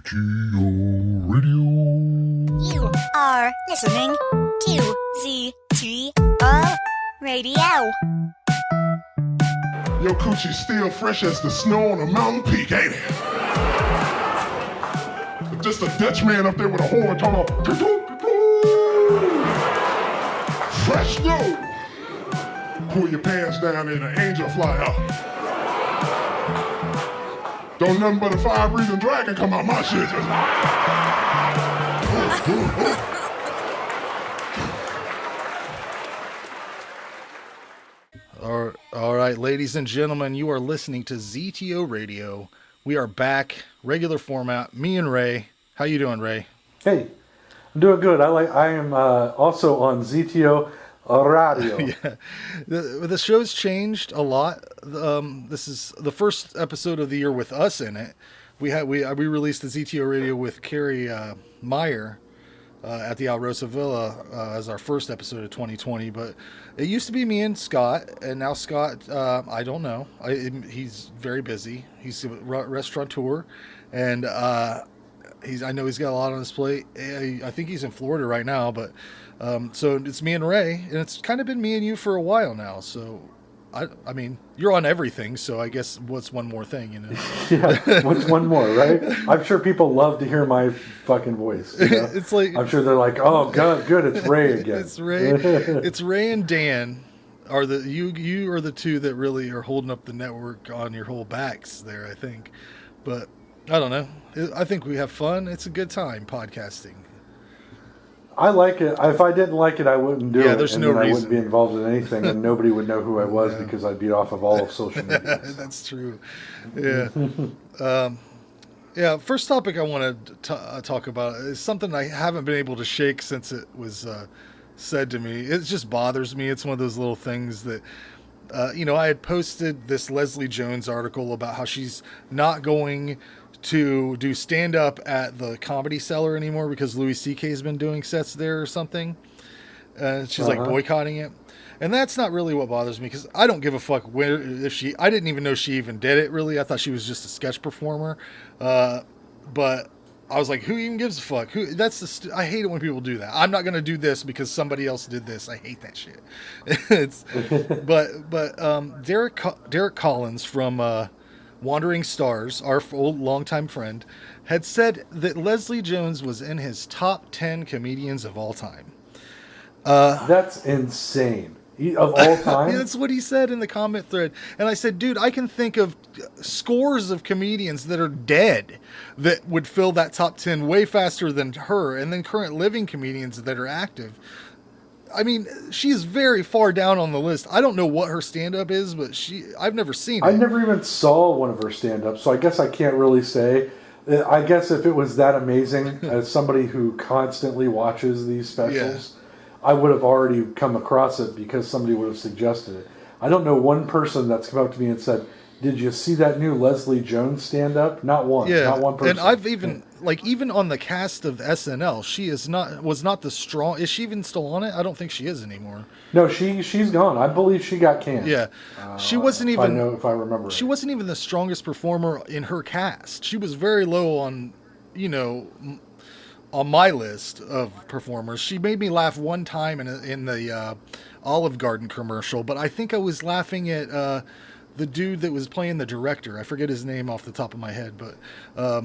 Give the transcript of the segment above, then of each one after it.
ZTO Radio. You are listening to ZTO Radio. Your coochie's still fresh as the snow on a mountain peak, ain't it? Just a Dutch man up there with a horn talking about fresh snow. Pull your pants down and an angel fly out. Don't nothing but a fire-breathing dragon come out my shit. All right, ladies and gentlemen, you are listening to ZTO Radio. We are back, regular format. Me and Ray. How you doing, Ray? Hey, I'm doing good. I am also on ZTO Radio. Yeah, the show's changed a lot. This is the first episode of the year with us in it. We released the ZTO Radio with Carrie Meyer at the Alrosa Villa as our first episode of 2020. But it used to be me and Scott, and now Scott, I don't know. He's very busy. He's a restaurateur, and I know he's got a lot on his plate. I think he's in Florida right now, but so it's me and Ray, and it's kind of been me and you for a while now. So I mean, you're on everything, so I guess what's one more thing, you know? Yeah, what's one more, right? I'm sure people love to hear my fucking voice. You know? It's like, I'm sure they're like, oh, good, it's Ray again. It's Ray. It's Ray and Dan are you are the two that really are holding up the network on your whole backs there, I think. But I don't know. I think we have fun. It's a good time podcasting. I like it. If I didn't like it, I wouldn't do it. Yeah, there's no reason. I wouldn't be involved in anything, and nobody would know who I was because I'd be off of all of social media. That's true. Yeah. First topic I want to talk about is something I haven't been able to shake since it was said to me. It just bothers me. It's one of those little things that, I had posted this Leslie Jones article about how she's not going to do stand-up at the Comedy Cellar anymore because Louis C.K. has been doing sets there or something. She's like boycotting it. And that's not really what bothers me because I don't give a fuck I didn't even know she even did it really. I thought she was just a sketch performer. But I was like, who even gives a fuck? I hate it when people do that. I'm not going to do this because somebody else did this. I hate that shit. But Derik Collins from Wandering Stars, our old longtime friend, had said that Leslie Jones was in his top 10 comedians of all time. That's insane. Of all time? That's what he said in the comment thread. And I said, dude, I can think of scores of comedians that are dead that would fill that top 10 way faster than her, and then current living comedians that are active. I mean, she's very far down on the list. I don't know what her stand-up is, but I've never seen it. I never even saw one of her stand-ups, so I guess I can't really say. I guess if it was that amazing, as somebody who constantly watches these specials, I would have already come across it because somebody would have suggested it. I don't know one person that's come up to me and said, did you see that new Leslie Jones stand-up? Not one. Yeah. Not one person. And I've even, even on the cast of SNL, she was not the strong... Is she even still on it? I don't think she is anymore. No, she's gone. I believe she got canned. Yeah. She wasn't even... if I remember She right. wasn't even the strongest performer in her cast. She was very low on, on my list of performers. She made me laugh one time in the Olive Garden commercial, but I think I was laughing at... the dude that was playing the director. I forget his name off the top of my head, but I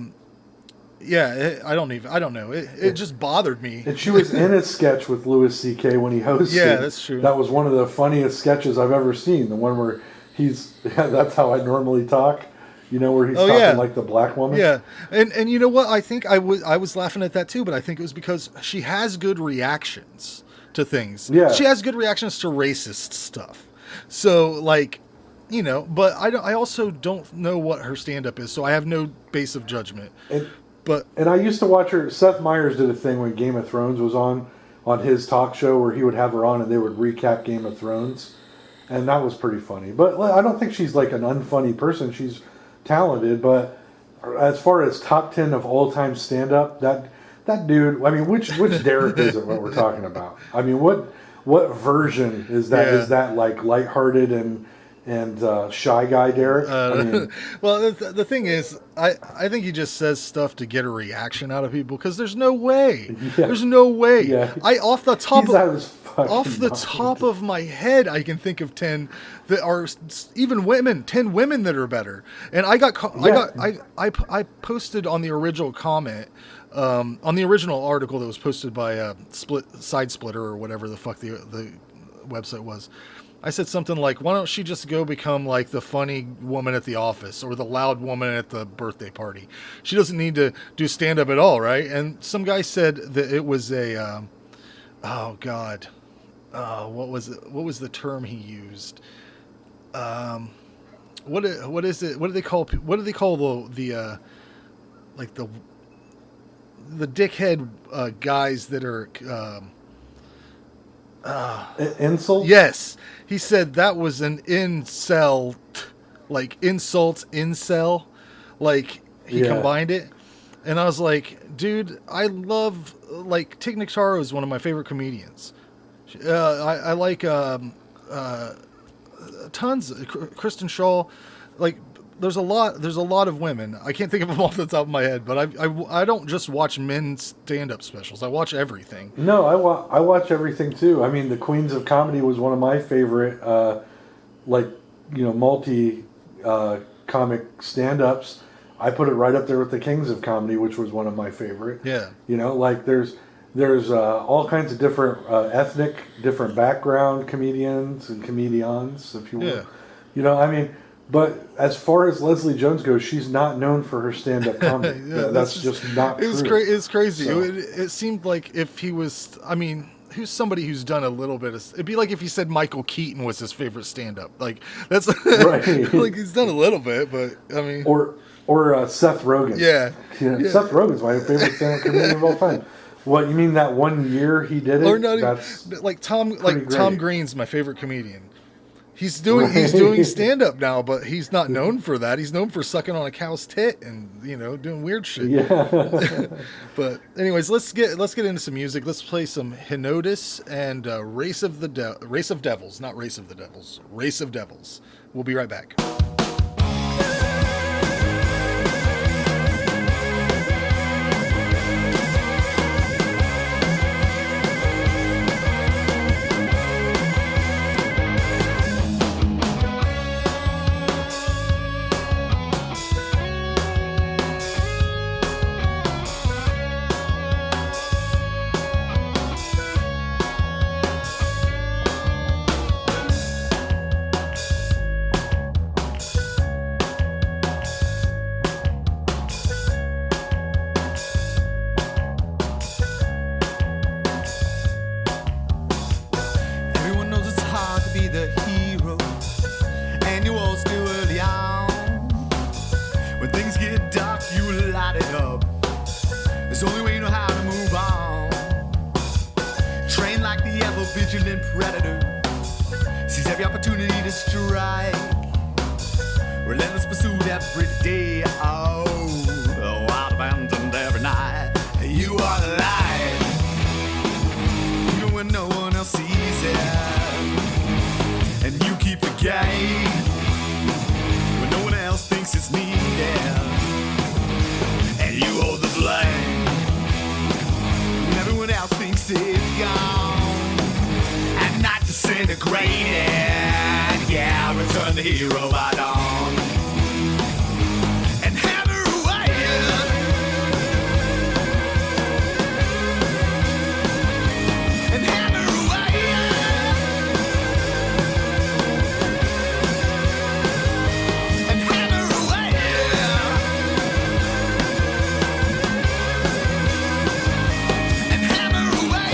don't know. It just bothered me. And she was in a sketch with Louis C.K. when he hosted. Yeah, that's true. That was one of the funniest sketches I've ever seen. The one where that's how I normally talk. Where he's talking like the black woman. Yeah, and you know what? I think I was laughing at that too, but I think it was because she has good reactions to things. Yeah. She has good reactions to racist stuff. So but I also don't know what her stand-up is, so I have no base of judgment. And I used to watch her. Seth Meyers did a thing when Game of Thrones was on his talk show where he would have her on and they would recap Game of Thrones, and that was pretty funny. But I don't think she's like an unfunny person. She's talented, but as far as top 10 of all-time stand-up, that dude. I mean, which Derik is it? What we're talking about? I mean, what version is that? Yeah. Is that like lighthearted and and Shy Guy Derik. I mean, well, the thing is, I think he just says stuff to get a reaction out of people because there's no way. Yeah. There's no way. Yeah. Off the top he's out of his fucking off the mind. top of my head, I can think of 10 that are even women. 10 women that are better. And I posted on the original comment. On the original article that was posted by Side Splitter or whatever the fuck the website was, I said something like, why don't she just go become like the funny woman at the office or the loud woman at the birthday party? She doesn't need to do stand-up at all, right? And some guy said that it was a, oh God, what was the term he used? What is it? What do they call the dickhead guys that are Insult? Yes, he said that was an incel, like incel, like he combined it, and I was like, dude, I love, like, Tig Notaro is one of my favorite comedians. I like tons, Kristen Shaw, like. There's a lot of women. I can't think of them off the top of my head, but I don't just watch men's stand-up specials. I watch everything. No, I watch everything too. I mean, the Queens of Comedy was one of my favorite, multi comic stand-ups. I put it right up there with the Kings of Comedy, which was one of my favorite. Yeah. You know, like there's all kinds of different ethnic, different background comedians and comedians, if you will. Yeah. You know, I mean. But as far as Leslie Jones goes, she's not known for her stand-up comedy. That's just not true. It's crazy. So. It seemed like if he was, I mean, who's somebody who's done a little bit of, it'd be like if he said Michael Keaton was his favorite stand-up. Like, that's, right. like, he's done a little bit, but, I mean. Or Seth Rogen. Yeah. Seth Rogen's my favorite stand-up comedian of all time. What, you mean that 1 year he did it? Or not That's even, like Tom great. Green's my favorite comedian. He's doing stand up now, but he's not known for that. He's known for sucking on a cow's tit and, you know, doing weird shit. Yeah. But anyways, let's get into some music. Let's play some Henodus and Race of Devils, not Race of the Devils. Race of Devils. We'll be right back. Vigilant predator sees every opportunity to strike. Relentless pursuit every day. Oh, wild abandoned every night. You are the light, even when no one else sees it, and you keep the game when no one else thinks it's needed, and you hold the flame when everyone else thinks it's gone. Not disintegrated, yeah, return the hero by dawn. And hammer away, and hammer away, and hammer away, and hammer away.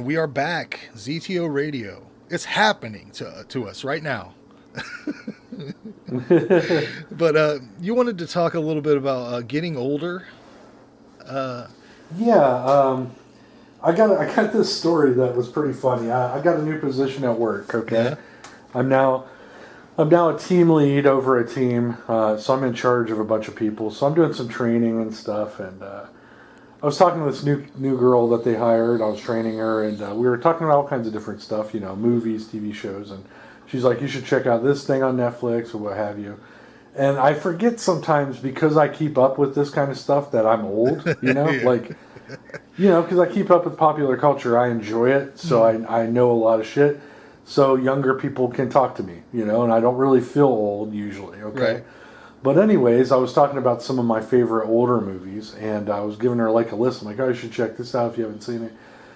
we are back. ZTO Radio. It's happening to us right now. But you wanted to talk a little bit about getting older. Yeah, I got this story that was pretty funny. I got a new position at work. Okay, Yeah. I'm now a team lead over a team, so I'm in charge of a bunch of people. So I'm doing some training and stuff. And I was talking to this new girl that they hired. I was training her, and we were talking about all kinds of different stuff, movies, TV shows, and she's like, "You should check out this thing on Netflix or what have you." And I forget sometimes because I keep up with this kind of stuff that I'm old, Yeah. because I keep up with popular culture. I enjoy it, so I know a lot of shit. So younger people can talk to me, and I don't really feel old usually, okay? Right. But anyways, I was talking about some of my favorite older movies, and I was giving her like a list. I'm like, "Oh, you should check this out if you haven't seen it."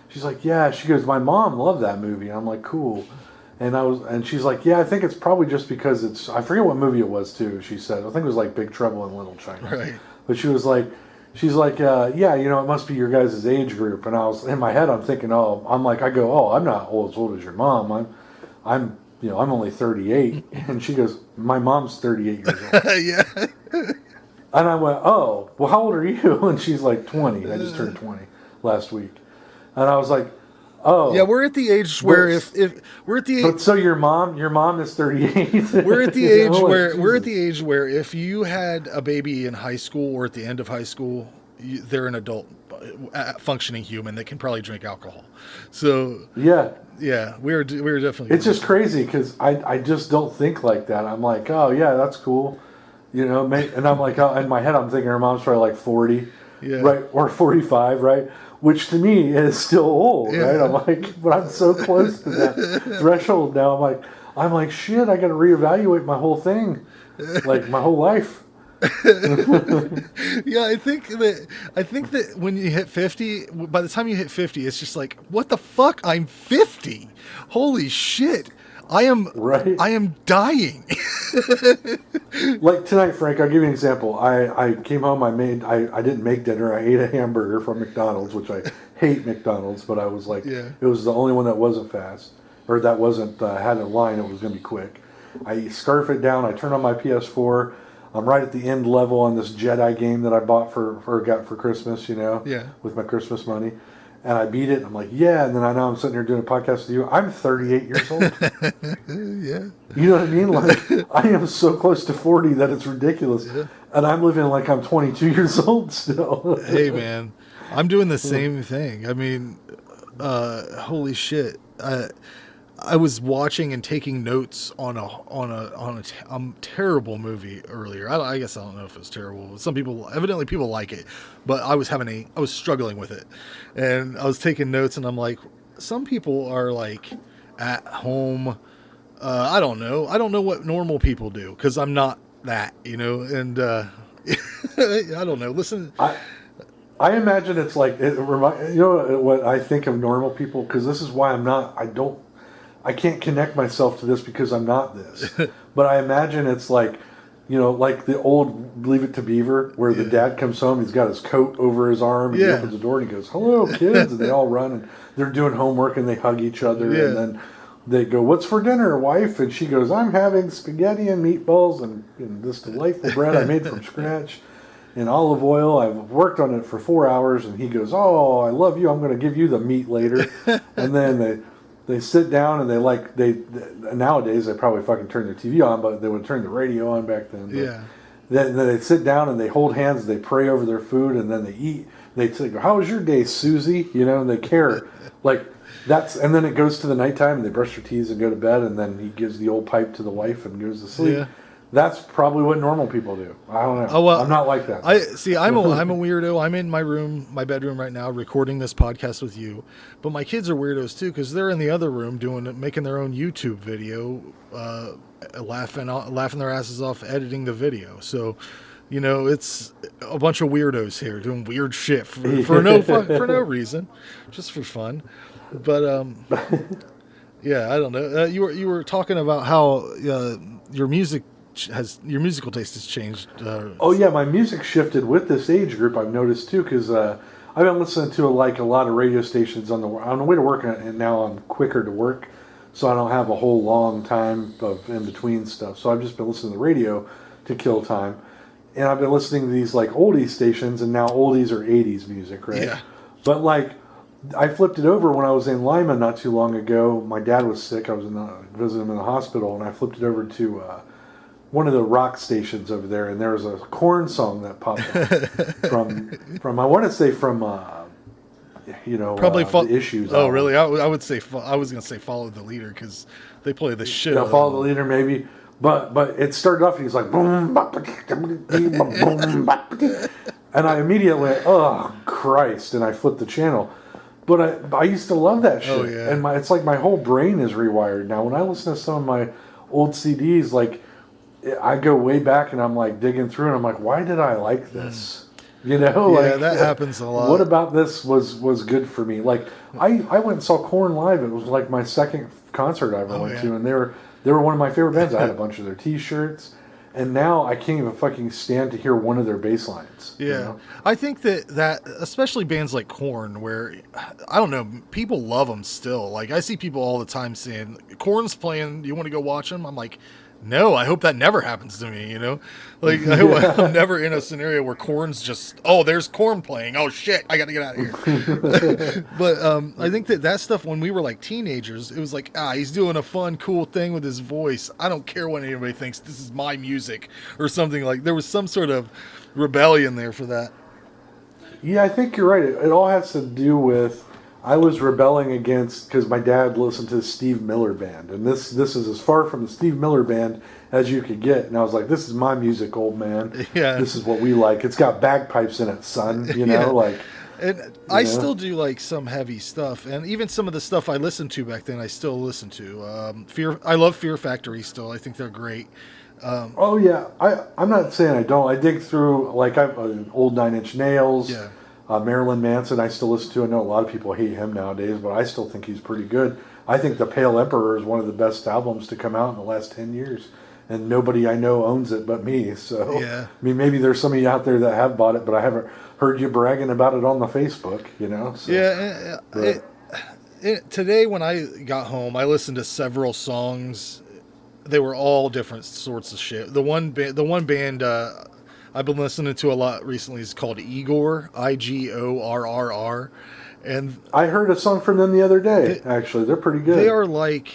She's like, "Yeah." She goes, "My mom loved that movie." And I'm like, "Cool." And she's like, "Yeah, I think it's probably just because I forget what movie it was too." She said, "I think it was like Big Trouble in Little China." Right. But she's like, "Yeah, it must be your guys' age group." And I was in my head, I'm thinking, I'm not as old as your mom. I'm only 38. And she goes, "My mom's 38 years old." Yeah. And I went, "Oh, well, how old are you?" And she's like, 20. I just turned 20 last week. And I was like, "Oh." Yeah, we're at the age where if we're at the But so your mom is 38. we're at the age Jesus. we're at the age where if you had a baby in high school or at the end of high school, they're an adult functioning human that can probably drink alcohol. So Yeah. yeah, we're definitely. It's just crazy because I just don't think like that. I'm like, "Oh, yeah, that's cool." And I'm like, in my head, I'm thinking her mom's probably like 40, Yeah. right? Or 45, right? Which to me is still old, Yeah. right? I'm like, but I'm so close to that threshold now. I'm like, shit, I got to reevaluate my whole thing, like my whole life. Yeah, I think that when you hit 50, by the time you hit 50, it's just like, what the fuck? I'm 50. Holy shit. I am Right. I am dying. Like tonight, Frank, I'll give you an example. I came home, I didn't make dinner. I ate a hamburger from McDonald's, which I hate McDonald's, but I was like, Yeah. It was the only one that wasn't fast, or that wasn't, had a line, it was going to be quick. I scarf it down, I turn on my PS4, I'm right at the end level on this Jedi game that I got for Christmas, Yeah. with my Christmas money. And I beat it, and I'm like, yeah, and then I know I'm sitting here doing a podcast with you. I'm 38 years old. Yeah. You know what I mean? Like, I am so close to 40 that it's ridiculous. Yeah. And I'm living like I'm 22 years old still. Hey man, I'm doing the same thing. I mean, holy shit. I was watching and taking notes on a terrible movie earlier. I guess I don't know if it's terrible. Evidently people like it, but I was struggling with it, and I was taking notes, and I'm like, some people are like at home. I don't know what normal people do, because I'm not that, and I don't know. Listen. I imagine it's like, what I think of normal people, because this is why I can't connect myself to this because I'm not this. But I imagine it's like, like the old Leave It to Beaver, where the dad comes home, he's got his coat over his arm, and he opens the door and he goes, "Hello, kids," and they all run, and they're doing homework, and they hug each other, and then they go, "What's for dinner, wife?" And she goes, "I'm having spaghetti and meatballs and this delightful bread I made from scratch in olive oil. I've worked on it for 4 hours." And he goes, "Oh, I love you. I'm going to give you the meat later." And then they sit down, and they nowadays they probably fucking turn their TV on, but they would turn the radio on back then. But then they sit down and they hold hands, they pray over their food, and then they eat. They say, "How was your day, Susie?" And they care. Like and then it goes to the nighttime, and they brush their teeth and go to bed, and then he gives the old pipe to the wife and goes to sleep. Yeah. That's probably what normal people do. I don't know. Oh, well, I'm not like that. I'm a weirdo. I'm in my bedroom right now, recording this podcast with you. But my kids are weirdos too, because they're in the other room making their own YouTube video, laughing their asses off, editing the video. So, it's a bunch of weirdos here doing weird shit for no reason, just for fun. But yeah, I don't know. You were talking about how your musical taste has changed. Oh yeah, my music shifted with this age group. I've noticed too, because I've been listening to like a lot of radio stations on the way to work, and now I'm quicker to work, so I don't have a whole long time of in between stuff. So I've just been listening to the radio to kill time, and I've been listening to these like oldies stations, and now oldies are 80s music, right? Yeah. But like, I flipped it over when I was in Lima not too long ago. My dad was sick. I was visiting him in the hospital, and I flipped it over to one of the rock stations over there, and there was a Korn song that popped up from I want to say from Probably the Issues. Oh, album. really? I would say I was gonna say Follow the Leader because they play the shit. Yeah, out of Follow them. the Leader maybe, but it started off and he's like boom, boom, and I immediately went, oh Christ, and I flipped the channel. But I used to love that shit, Oh, yeah. and it's like my whole brain is rewired now. When I listen to some of my old CDs, like I go way back and I'm like digging through and I'm like, why did I like this? You know, Yeah, like, that happens a lot. What about this was good for me? Like I went and saw Korn live. It was like my second concert I ever went to, and they were one of my favorite bands. I had a bunch of their T-shirts, and now I can't even fucking stand to hear one of their bass lines. Yeah, you know? I think that especially bands like Korn, where I don't know, people love them still. Like I see people all the time saying Korn's playing. Do you want to go watch them? I'm like, no, I hope that never happens to me. You know, like I hope I'm never in a scenario where Korn's just, oh, there's Korn playing. Oh shit, I got to get out of here. But I think that stuff when we were like teenagers, it was like, he's doing a fun, cool thing with his voice. I don't care what anybody thinks. This is my music or something. Like there was some sort of rebellion there for that. Yeah, I think you're right. It all has to do with I was rebelling against, because my dad listened to the Steve Miller Band, and this is as far from the Steve Miller Band as you could get. And I was like, this is my music, old man. Yeah. This is what we like. It's got bagpipes in it, son. You know, Yeah. like. And I still do like some heavy stuff, and even some of the stuff I listened to back then, I still listen to. I love Fear Factory still. I think they're great. Oh yeah, I'm not saying I don't. I dig through like I've old 9 Inch Nails. Yeah. Marilyn Manson, I still listen to. I know a lot of people hate him nowadays, but I still think he's pretty good. I think The Pale Emperor is one of the best albums to come out in the last 10 years. And nobody I know owns it but me. So, Yeah. I mean, maybe there's some of you out there that have bought it, but I haven't heard you bragging about it on the Facebook, you know? So, Yeah. Today when I got home, I listened to several songs. They were all different sorts of shit. The one band I've been listening to a lot recently is called Igor, Igorrr, and I heard a song from them the other day, actually. They're pretty good. they are like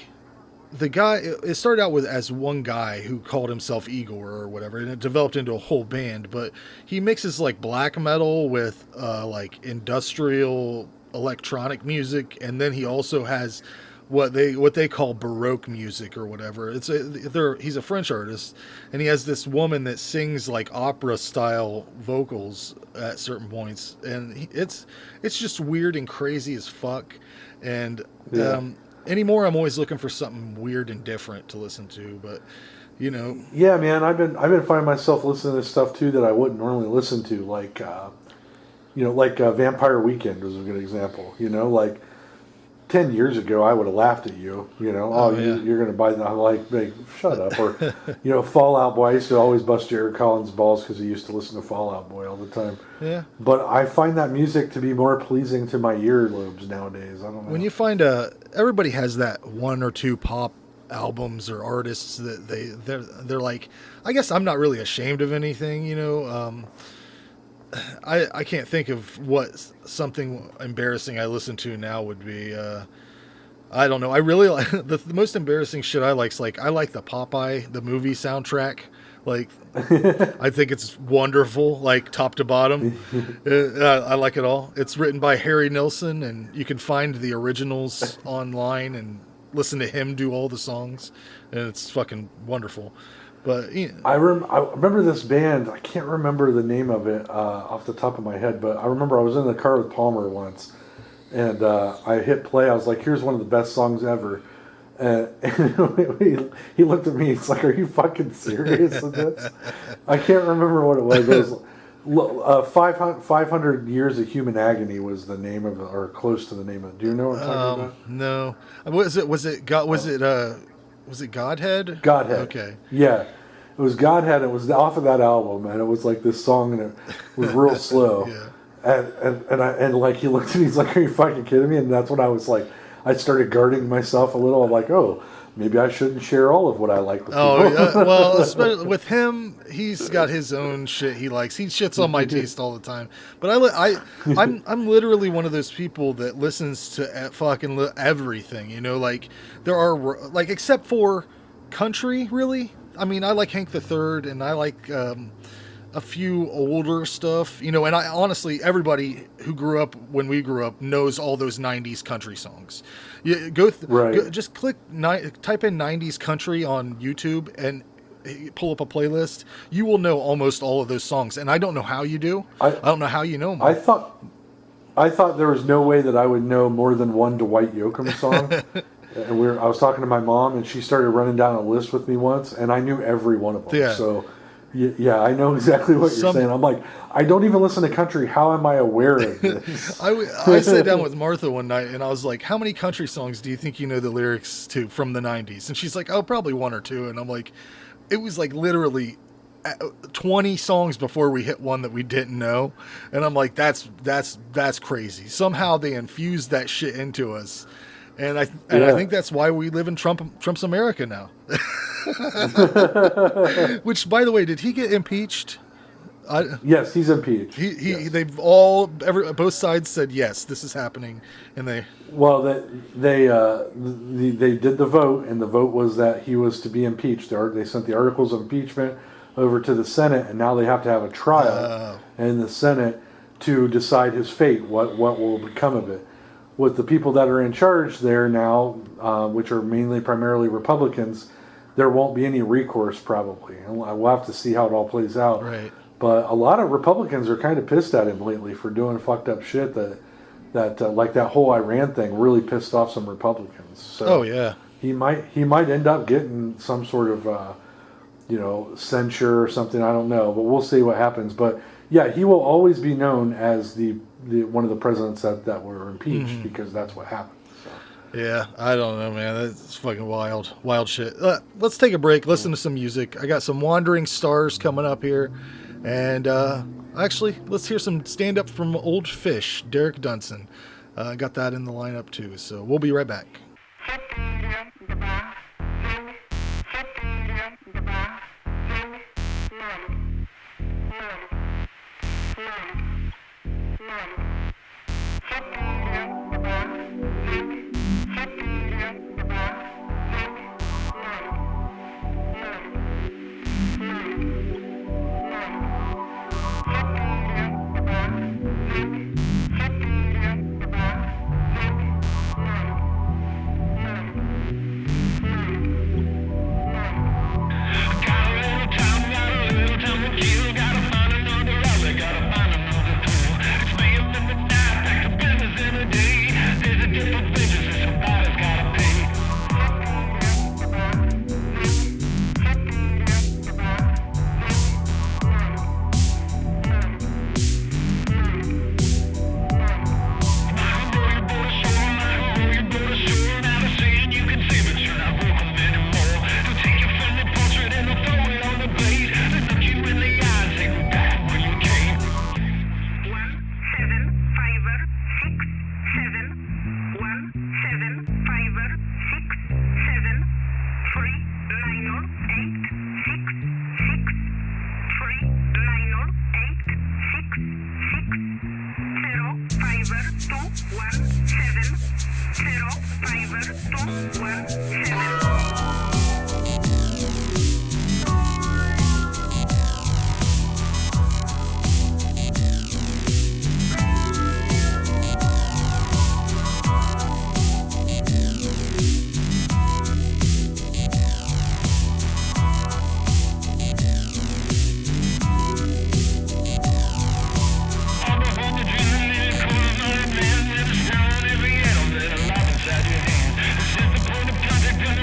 the guy. It started out with as one guy who called himself Igor or whatever, and it developed into a whole band. But he mixes like black metal with like industrial electronic music, and then he also has what they call Baroque music or whatever. He's a French artist, and he has this woman that sings like opera style vocals at certain points, and it's just weird and crazy as fuck. And anymore, I'm always looking for something weird and different to listen to, but you know. Yeah, man, I've been finding myself listening to stuff too that I wouldn't normally listen to, like Vampire Weekend was a good example. You know, like 10 years ago, I would have laughed at you. You know, you're going to buy that. I'm like, shut up. Or, you know, Fall Out Boy. I used to always bust Jared Collins' balls because he used to listen to Fall Out Boy all the time. Yeah. But I find that music to be more pleasing to my earlobes nowadays. I don't know. When you find everybody has that one or two pop albums or artists that they're like, I guess I'm not really ashamed of anything, you know. I can't think of what something embarrassing I listen to now would be. I don't know. I really like the most embarrassing shit I like. I like the Popeye, the movie soundtrack. Like, I think it's wonderful, like top to bottom. I like it all. It's written by Harry Nilsson, and you can find the originals online and listen to him do all the songs, and it's fucking wonderful. But you know. I remember this band. I can't remember the name of it off the top of my head, but I remember I was in the car with Palmer once, and I hit play. I was like, "Here's one of the best songs ever." And he looked at me. He's like, "Are you fucking serious with this?" I can't remember what it was. It was 500 Years of Human Agony was the name of it, or close to the name of it. Do you know what I'm talking about? No. Was it Godhead? Godhead. Okay. Yeah. It was Godhead. It was off of that album, and it was like this song, and it was real slow. Yeah. And like he looked at me, he's like, "Are you fucking kidding me?" And that's when I was like, I started guarding myself a little. I'm like, "Oh, maybe I shouldn't share all of what I like with people." Well, especially with him, he's got his own shit he likes. He shits on my taste all the time. But I'm literally one of those people that listens to fucking everything. You know, like there are like except for country, really. I mean, I like Hank III, and I like a few older stuff, you know, and I honestly, everybody who grew up when we grew up knows all those 90s country songs. You go just type in 90s country on YouTube and pull up a playlist. You will know almost all of those songs, and I don't know how you do. I don't know how you know them. I thought there was no way that I would know more than one Dwight Yoakam song. And I was talking to my mom, and she started running down a list with me once, and I knew every one of them. Yeah. So, yeah, I know exactly what you're saying. I'm like, I don't even listen to country. How am I aware of this? I sat down with Martha one night, and I was like, how many country songs do you think you know the lyrics to from the 90s? And she's like, oh, probably one or two. And I'm like, it was like literally 20 songs before we hit one that we didn't know. And I'm like, that's crazy. Somehow they infused that shit into us. And I think that's why we live in Trump's America now. Which, by the way, did he get impeached? Yes, he's impeached. Yes. They've both sides said yes, this is happening, and they did the vote, and the vote was that he was to be impeached. They sent the articles of impeachment over to the Senate, and now they have to have a trial in the Senate to decide his fate, what will become of it. With the people that are in charge there now, which are primarily Republicans, there won't be any recourse probably. And we'll have to see how it all plays out. Right. But a lot of Republicans are kind of pissed at him lately for doing fucked up shit that like that whole Iran thing really pissed off some Republicans. So he might end up getting some sort of censure or something. I don't know, but we'll see what happens. But yeah, he will always be known as the one of the presidents that were impeached because that's what happened. So. Yeah, I don't know, man. That's fucking wild shit. Let's take a break. Listen to some music. I got some Wandering Stars coming up here, and actually, let's hear some stand up from Old Fish, Derik Dunson. Got that in the lineup too. So we'll be right back. Every atom that alive inside your hand. This is the point of contact.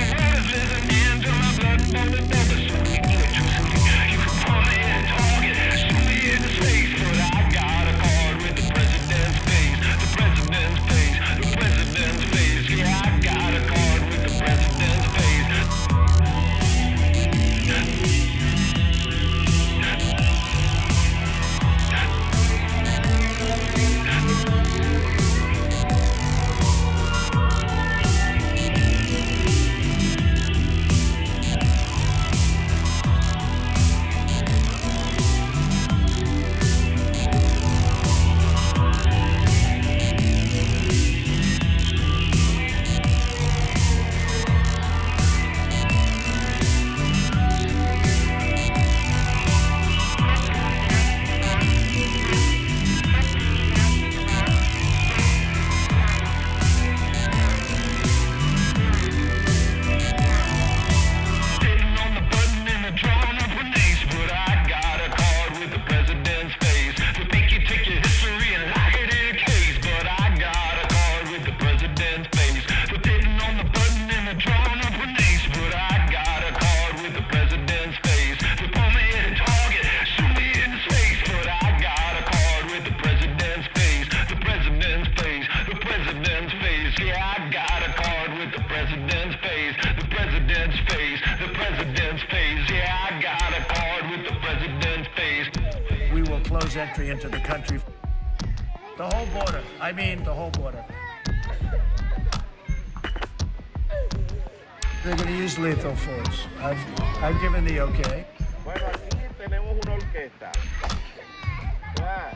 close entry into the country. The whole border. I mean, the whole border. They're going to use lethal force. I've given the okay. Bueno, aquí tenemos una orquesta. Ya.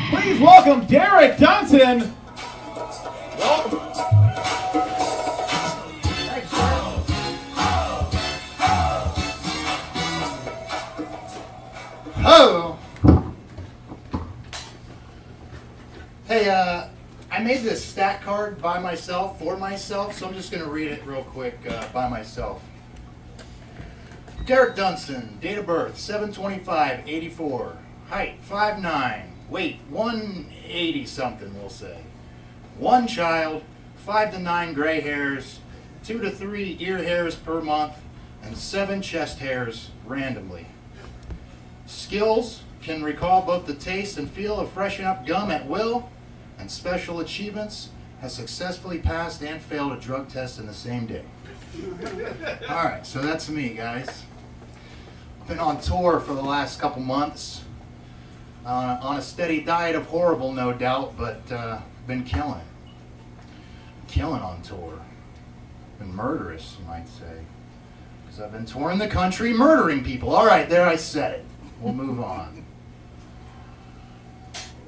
Please welcome Derik Dunson. Oh. Hey, I made this stat card by myself, for myself, so I'm just going to read it real quick by myself. Derik Dunson, date of birth, 7/25/84, height, 5'9", weight, 180 something, we'll say. One child, 5 to 9 gray hairs, 2 to 3 ear hairs per month, and 7 chest hairs randomly. Skills, can recall both the taste and feel of freshen up gum at will, and special achievements, has successfully passed and failed a drug test in the same day. Alright, so that's me, guys. I've been on tour for the last couple months, on a steady diet of horrible, no doubt, but been killing it. Killing on tour. Been murderous, you might say. Because I've been touring the country murdering people. Alright, there I said it. We'll move on.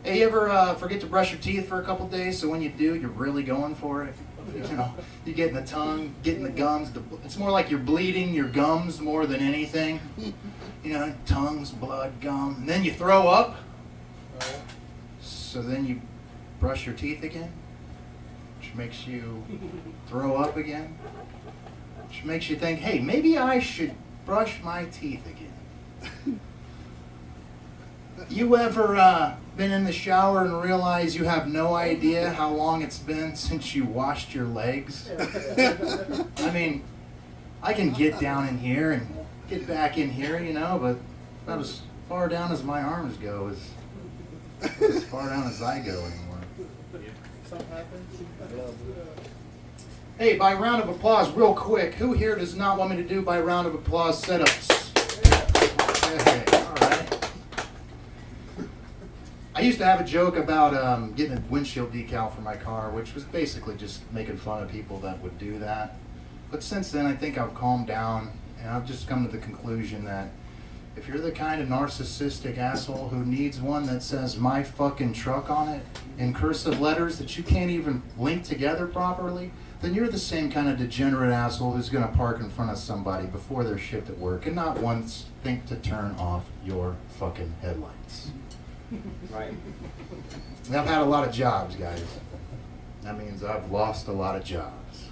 Hey, you ever forget to brush your teeth for a couple days, so when you do, you're really going for it? You know, you get in the tongue, get in the gums. It's more like you're bleeding your gums more than anything. You know, tongues, blood, gum. And then you throw up. So then you brush your teeth again, which makes you throw up again, which makes you think, hey, maybe I should brush my teeth again. You ever been in the shower and realize you have no idea how long it's been since you washed your legs? I mean, I can get down in here and get back in here, you know, but about as far down as my arms go is as far down as I go anymore. Hey, by round of applause, real quick, who here does not want me to do by round of applause setups? Hey, all right. I used to have a joke about getting a windshield decal for my car, which was basically just making fun of people that would do that. But since then, I think I've calmed down, and I've just come to the conclusion that if you're the kind of narcissistic asshole who needs one that says "my fucking truck" on it in cursive letters that you can't even link together properly, then you're the same kind of degenerate asshole who's going to park in front of somebody before their shift at work and not once think to turn off your fucking headlights. Right. I've had a lot of jobs, guys. That means I've lost a lot of jobs.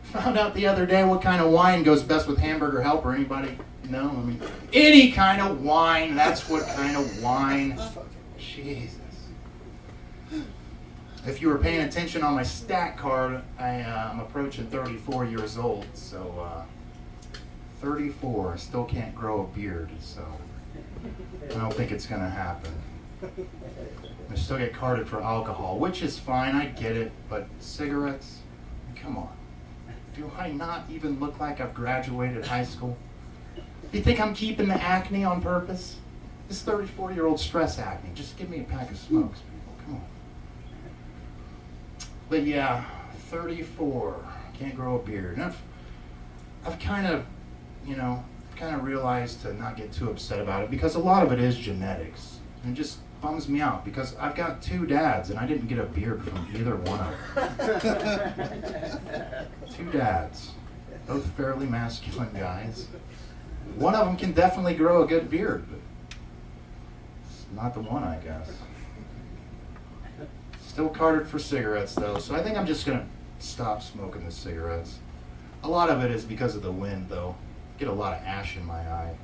Found out the other day what kind of wine goes best with hamburger helper. Anybody know? I mean, any kind of wine. That's what kind of wine. Jesus. If you were paying attention on my stat card, I'm approaching 34 years old. So 34. Still can't grow a beard. So I don't think it's going to happen. I still get carded for alcohol, which is fine. I get it. But cigarettes? Come on. Do I not even look like I've graduated high school? You think I'm keeping the acne on purpose? This 34-year-old stress acne. Just give me a pack of smokes, people. Come on. But yeah, 34. Can't grow a beard. And I've kind of, realized to not get too upset about it because a lot of it is genetics. And it just bums me out because I've got 2 dads and I didn't get a beard from either one of them. 2 dads, both fairly masculine guys. One of them can definitely grow a good beard, but it's not the one, I guess. Still carded for cigarettes though, so I think I'm just gonna stop smoking the cigarettes. A lot of it is because of the wind though. Get a lot of ash in my eye.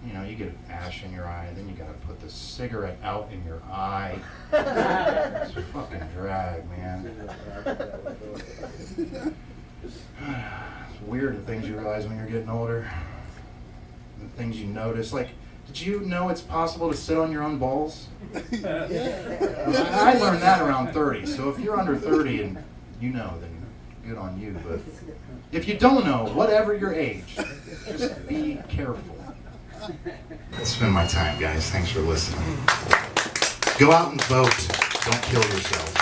You get ash in your eye, then you gotta put the cigarette out in your eye. It's a fucking drag, man. It's weird the things you realize when you're getting older. The things you notice. Like, did you know it's possible to sit on your own balls? I learned that around 30, so if you're under 30 and you know, then good on you. But if you don't know, whatever your age, just be careful. That's been my time, guys. Thanks for listening. Go out and vote. Don't kill yourself.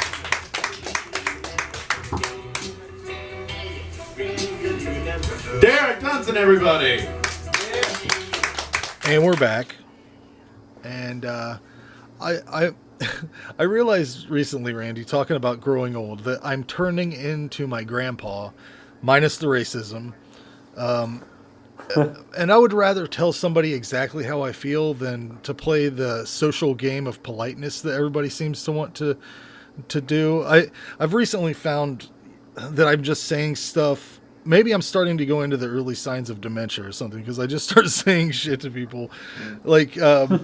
Derik Dunson, everybody. And we're back. And I realized recently, Randy, talking about growing old, that I'm turning into my grandpa, minus the racism. And I would rather tell somebody exactly how I feel than to play the social game of politeness that everybody seems to want to do. I've recently found that I'm just saying stuff. Maybe I'm starting to go into the early signs of dementia or something because I just started saying shit to people. Like a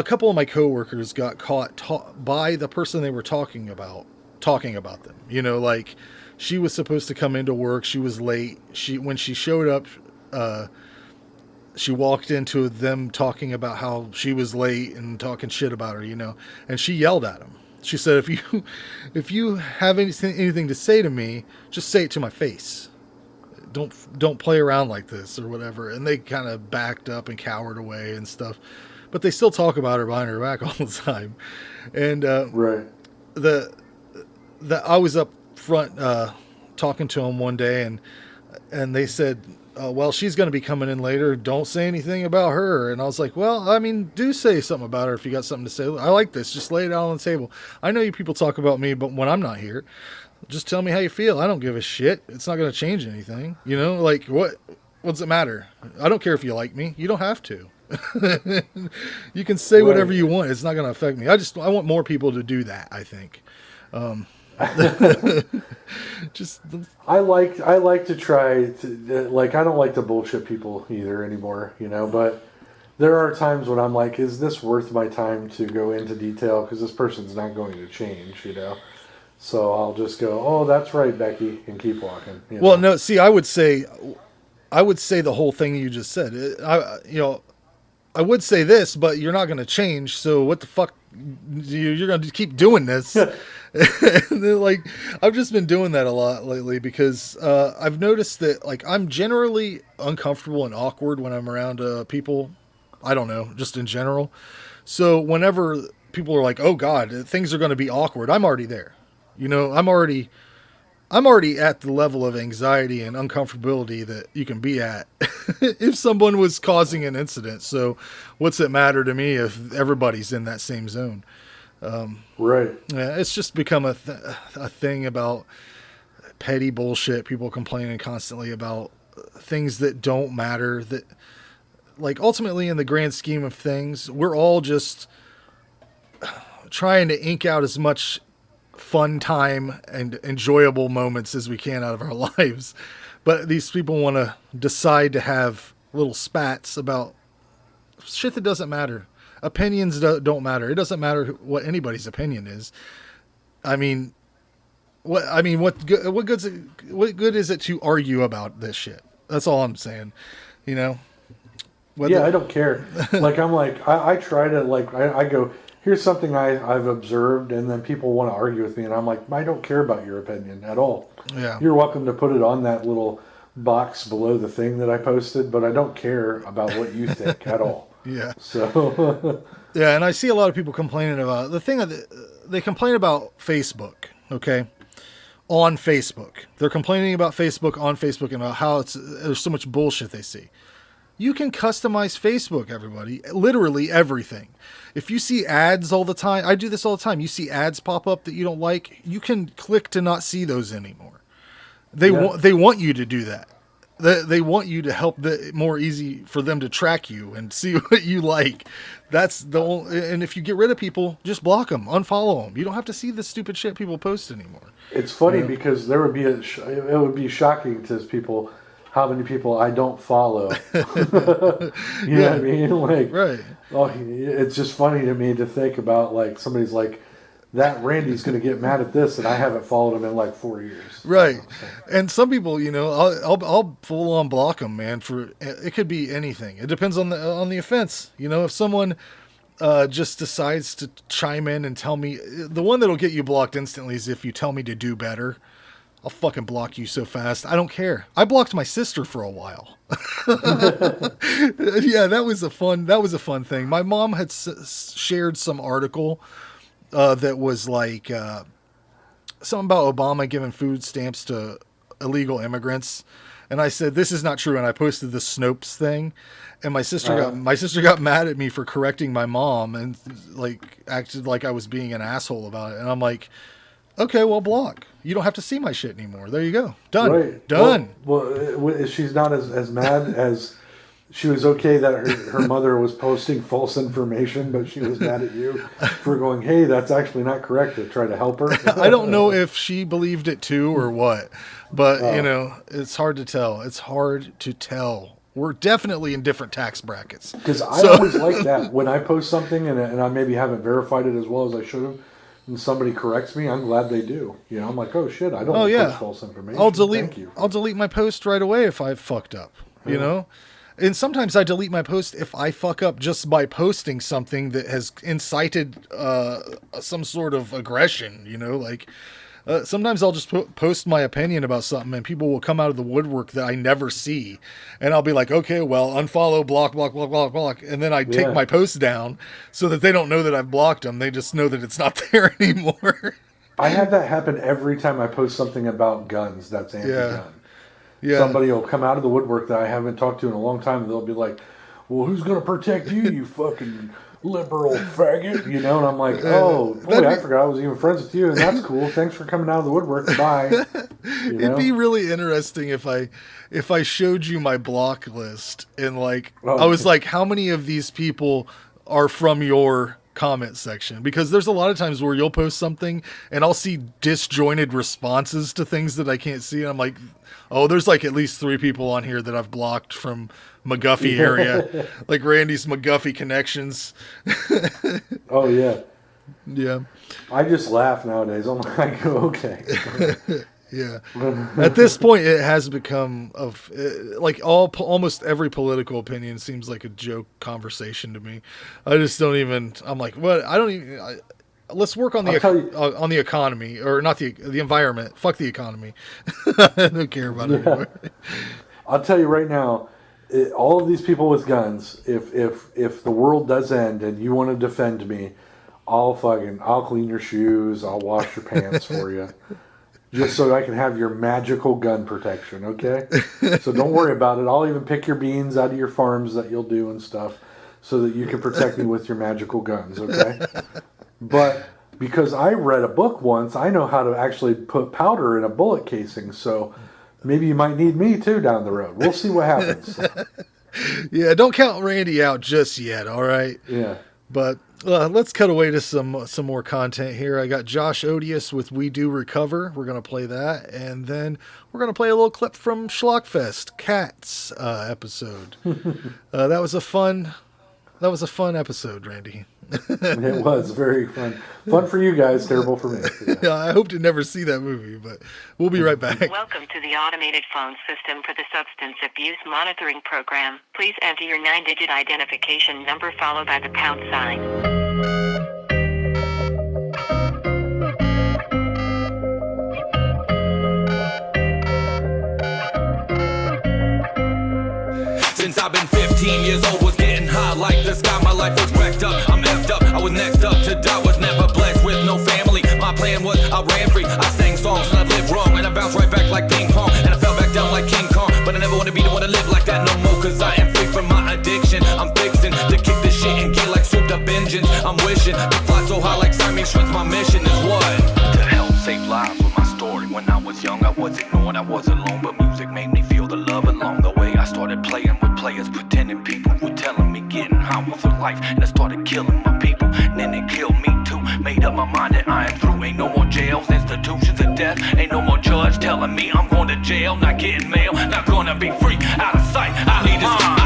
couple of my coworkers got caught by the person they were talking about them. Like she was supposed to come into work. She was late. When she showed up, she walked into them talking about how she was late and talking shit about her, and she yelled at him. She said, if you have anything to say to me, just say it to my face. Don't play around like this or whatever. And they kind of backed up and cowered away and stuff, but they still talk about her behind her back all the time. And, right. I was up front, talking to them one day and they said, well, she's going to be coming in later. Don't say anything about her. And I was like, well, I mean, do say something about her if you got something to say. I like this. Just lay it out on the table. I know you people talk about me, but when I'm not here, just tell me how you feel. I don't give a shit. It's not going to change anything. Like what does it matter? I don't care if you like me. You don't have to. You can say whatever you want. It's not going to affect me. I want more people to do that, I think. I like to try to, like, I don't like to bullshit people either anymore, but there are times when I'm like, is this worth my time to go into detail? Because this person's not going to change, so I'll just go, oh, that's right, Becky, and keep walking. Well, no, see, I would say the whole thing you just said. I would say this, but you're not going to change. So what the fuck? You're going to keep doing this. Like, I've just been doing that a lot lately because I've noticed that, like, I'm generally uncomfortable and awkward when I'm around people. I don't know, just in general. So whenever people are like, oh God, things are going to be awkward, I'm already there. I'm already at the level of anxiety and uncomfortability that you can be at if someone was causing an incident. So what's it matter to me if everybody's in that same zone? Right. Yeah, it's just become a thing about petty bullshit. People complaining constantly about things that don't matter. That, like, ultimately in the grand scheme of things, we're all just trying to ink out as much fun time and enjoyable moments as we can out of our lives. But these people want to decide to have little spats about shit that doesn't matter. Opinions don't matter. It doesn't matter what anybody's opinion is. I mean, what good is it to argue about this shit? That's all I'm saying. You know? Yeah, I don't care. I try to I go, here's something I've observed, and then people want to argue with me, and I'm like, I don't care about your opinion at all. Yeah. You're welcome to put it on that little box below the thing that I posted, but I don't care about what you think at all. Yeah. So. Yeah, and I see a lot of people complaining about they complain about Facebook. Okay. On Facebook, they're complaining about Facebook on Facebook and about how there's so much bullshit they see. You can customize Facebook, everybody. Literally everything. If you see ads all the time, I do this all the time. You see ads pop up that you don't like, you can click to not see those anymore. They want you to do that. They want you to help more easy for them to track you and see what you like. That's the only, and if you get rid of people, just block them, unfollow them. You don't have to see the stupid shit people post anymore. It's funny because there would be it would be shocking to people how many people I don't follow. You know what I mean? Like, right. Oh, it's just funny to me to think about like somebody's like, that Randy's going to get mad at this, and I haven't followed him in like 4 years. Right. And some people, you know, I'll full on block them, man. For it could be anything. It depends on the offense. You know, if someone just decides to chime in and tell me, the one that'll get you blocked instantly is if you tell me to do better. I'll fucking block you so fast. I don't care. I blocked my sister for a while. Yeah, that was a fun thing. My mom had shared some article that was like something about Obama giving food stamps to illegal immigrants, and I said this is not true, and I posted the Snopes thing, and my sister got mad at me for correcting my mom and like acted like I was being an asshole about it, and I'm like, okay, well, block. You don't have to see my shit anymore. There you go. Done. Right. Done. Well, she's not as mad as she was okay that her mother was posting false information, but she was mad at you for going, hey, that's actually not correct, to try to help her. I don't know if she believed it too or what, but you know, it's hard to tell. It's hard to tell. We're definitely in different tax brackets. Because I always like that. When I post something and I maybe haven't verified it as well as I should have, and somebody corrects me, I'm glad they do. You know, I'm like, oh shit, I don't post false information. I'll delete my post right away if I fucked up. You know? And sometimes I delete my post if I fuck up just by posting something that has incited some sort of aggression, you know, like sometimes I'll just post my opinion about something and people will come out of the woodwork that I never see. And I'll be like, okay, well, unfollow, block. And then I take my post down so that they don't know that I've blocked them. They just know that it's not there anymore. I have that happen every time I post something about guns that's anti-gun. Yeah. Somebody will come out of the woodwork that I haven't talked to in a long time, and they'll be like, well, who's going to protect you, you fucking liberal faggot? You know, and I'm like, I forgot I was even friends with you, and that's cool. Thanks for coming out of the woodwork. Bye. It'd be really interesting if I showed you my block list and like, I was like, how many of these people are from your comment section? Because there's a lot of times where you'll post something and I'll see disjointed responses to things that I can't see, and I'm like, oh, there's like at least 3 people on here that I've blocked from McGuffey area, like Randy's McGuffey connections. Oh yeah. Yeah. I just laugh nowadays. I'm like, okay. Yeah. At this point, it has become like almost every political opinion seems like a joke conversation to me. I just don't even. I'm like, what? I don't even. Let's work on the economy, or not the environment. Fuck the economy. I don't care about it anymore. I'll tell you right now, all of these people with guns. If the world does end and you want to defend me, I'll clean your shoes. I'll wash your pants for you. Just so I can have your magical gun protection, okay? So don't worry about it. I'll even pick your beans out of your farms that you'll do and stuff so that you can protect me with your magical guns, okay? But because I read a book once, I know how to actually put powder in a bullet casing, so maybe you might need me too down the road. We'll see what happens. Yeah, don't count Randy out just yet, all right? Yeah. But Let's cut away to some more content here. I got Josh Odious with We Do Recover. We're going to play that. And then we're going to play a little clip from SchlockFest, Cats episode. That was a fun episode, Randy. It was very fun. Fun for you guys, terrible for me. Yeah, I hope to never see that movie, but we'll be right back. Welcome to the automated phone system for the Substance Abuse Monitoring Program. Please enter your 9-digit identification number followed by the pound sign. Since I've been 15 years old, was getting high like the sky. My life was wrecked up, I'm effed up. I was next up to die, was never blessed with no family. My plan was I ran free, I sang songs and I lived wrong. And I bounced right back like ping pong, and I fell back down like King Kong. But I never want to be the one to live like that no more, cause I am free from my addiction. I'm fixing to kick this shit and get like souped up engines. I'm wishing to fly so high like Siamese twins. My mission is what? To help save lives with my story. When I was young, I was ignored, I was alone. But music made me feel the love along the way. I started playing with players, pretending people were telling me getting high was a life. And I started killing my people, and then it killed me too. Made up my mind that I am through. Ain't no more jails, institutions of death. Ain't no more judge telling me I'm going to jail. Not getting mail, not gonna be free, out of sight. I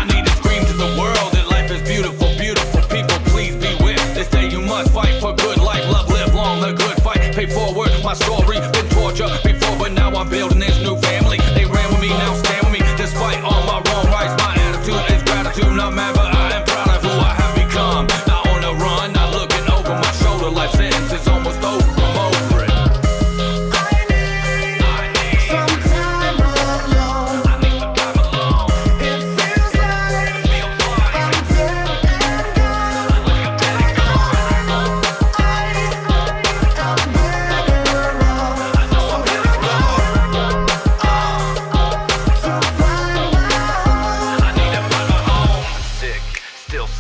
need to scream to the world that life is beautiful, beautiful. People, please beware. This day you must fight for good life. Love, live long, the good fight. Pay forward my story. Been tortured before, but now I'm building this new family. They ran with me, now stand with me. Despite all my wrong rights, my attitude is gratitude. Not mad, but I am proud of who I have become. Not on the run, not looking over my shoulder. Life sentence is almost over, I'm over it. I need some time alone. I need some time alone. It feels like I'm dead and gone. I'm dead and gone. I am better off. So here I go.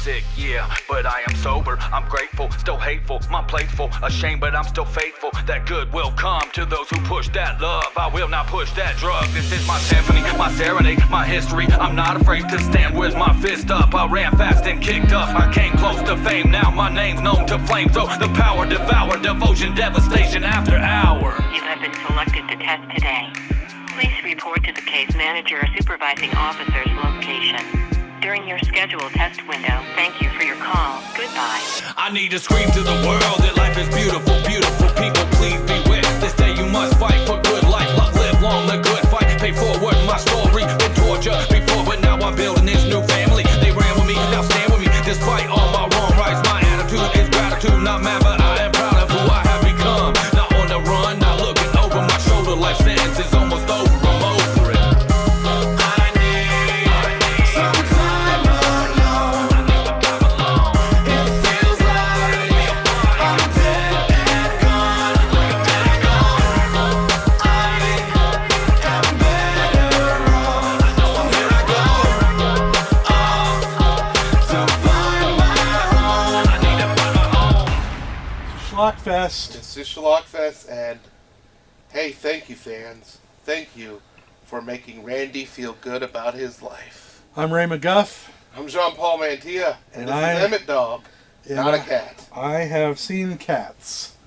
Sick, yeah, but I am sober, I'm grateful, still hateful, my plate's full, ashamed, but I'm still faithful, that good will come to those who push that love, I will not push that drug, this is my symphony, my serenade, my history, I'm not afraid to stand with my fist up, I ran fast and kicked up, I came close to fame, now my name's known to flame, so the power devour, devotion, devastation after hour. You have been selected to test today. Please report to the case manager or supervising officer's location during your scheduled test window. Thank you for your call. Goodbye. I need to scream to the world that life is beautiful, beautiful. People, please beware. This day you must fight for good life. Love, live long, the good fight. Pay forward my story. Been tortured before, but now I'm building this new family. They ran with me, now stand with me. Despite all my wrong rights, my attitude is gratitude. Not mad, but I am proud of who I have become. Not on the run, not looking over my shoulder. Life sentence is almost over. I'm over it. SchlockFest. It's just SchlockFest, and hey, thank you, fans. Thank you for making Randy feel good about his life. I'm Ray McGuff. I'm Jean-Paul Mantilla, and this is Emmett Dog, not a cat. I have seen Cats.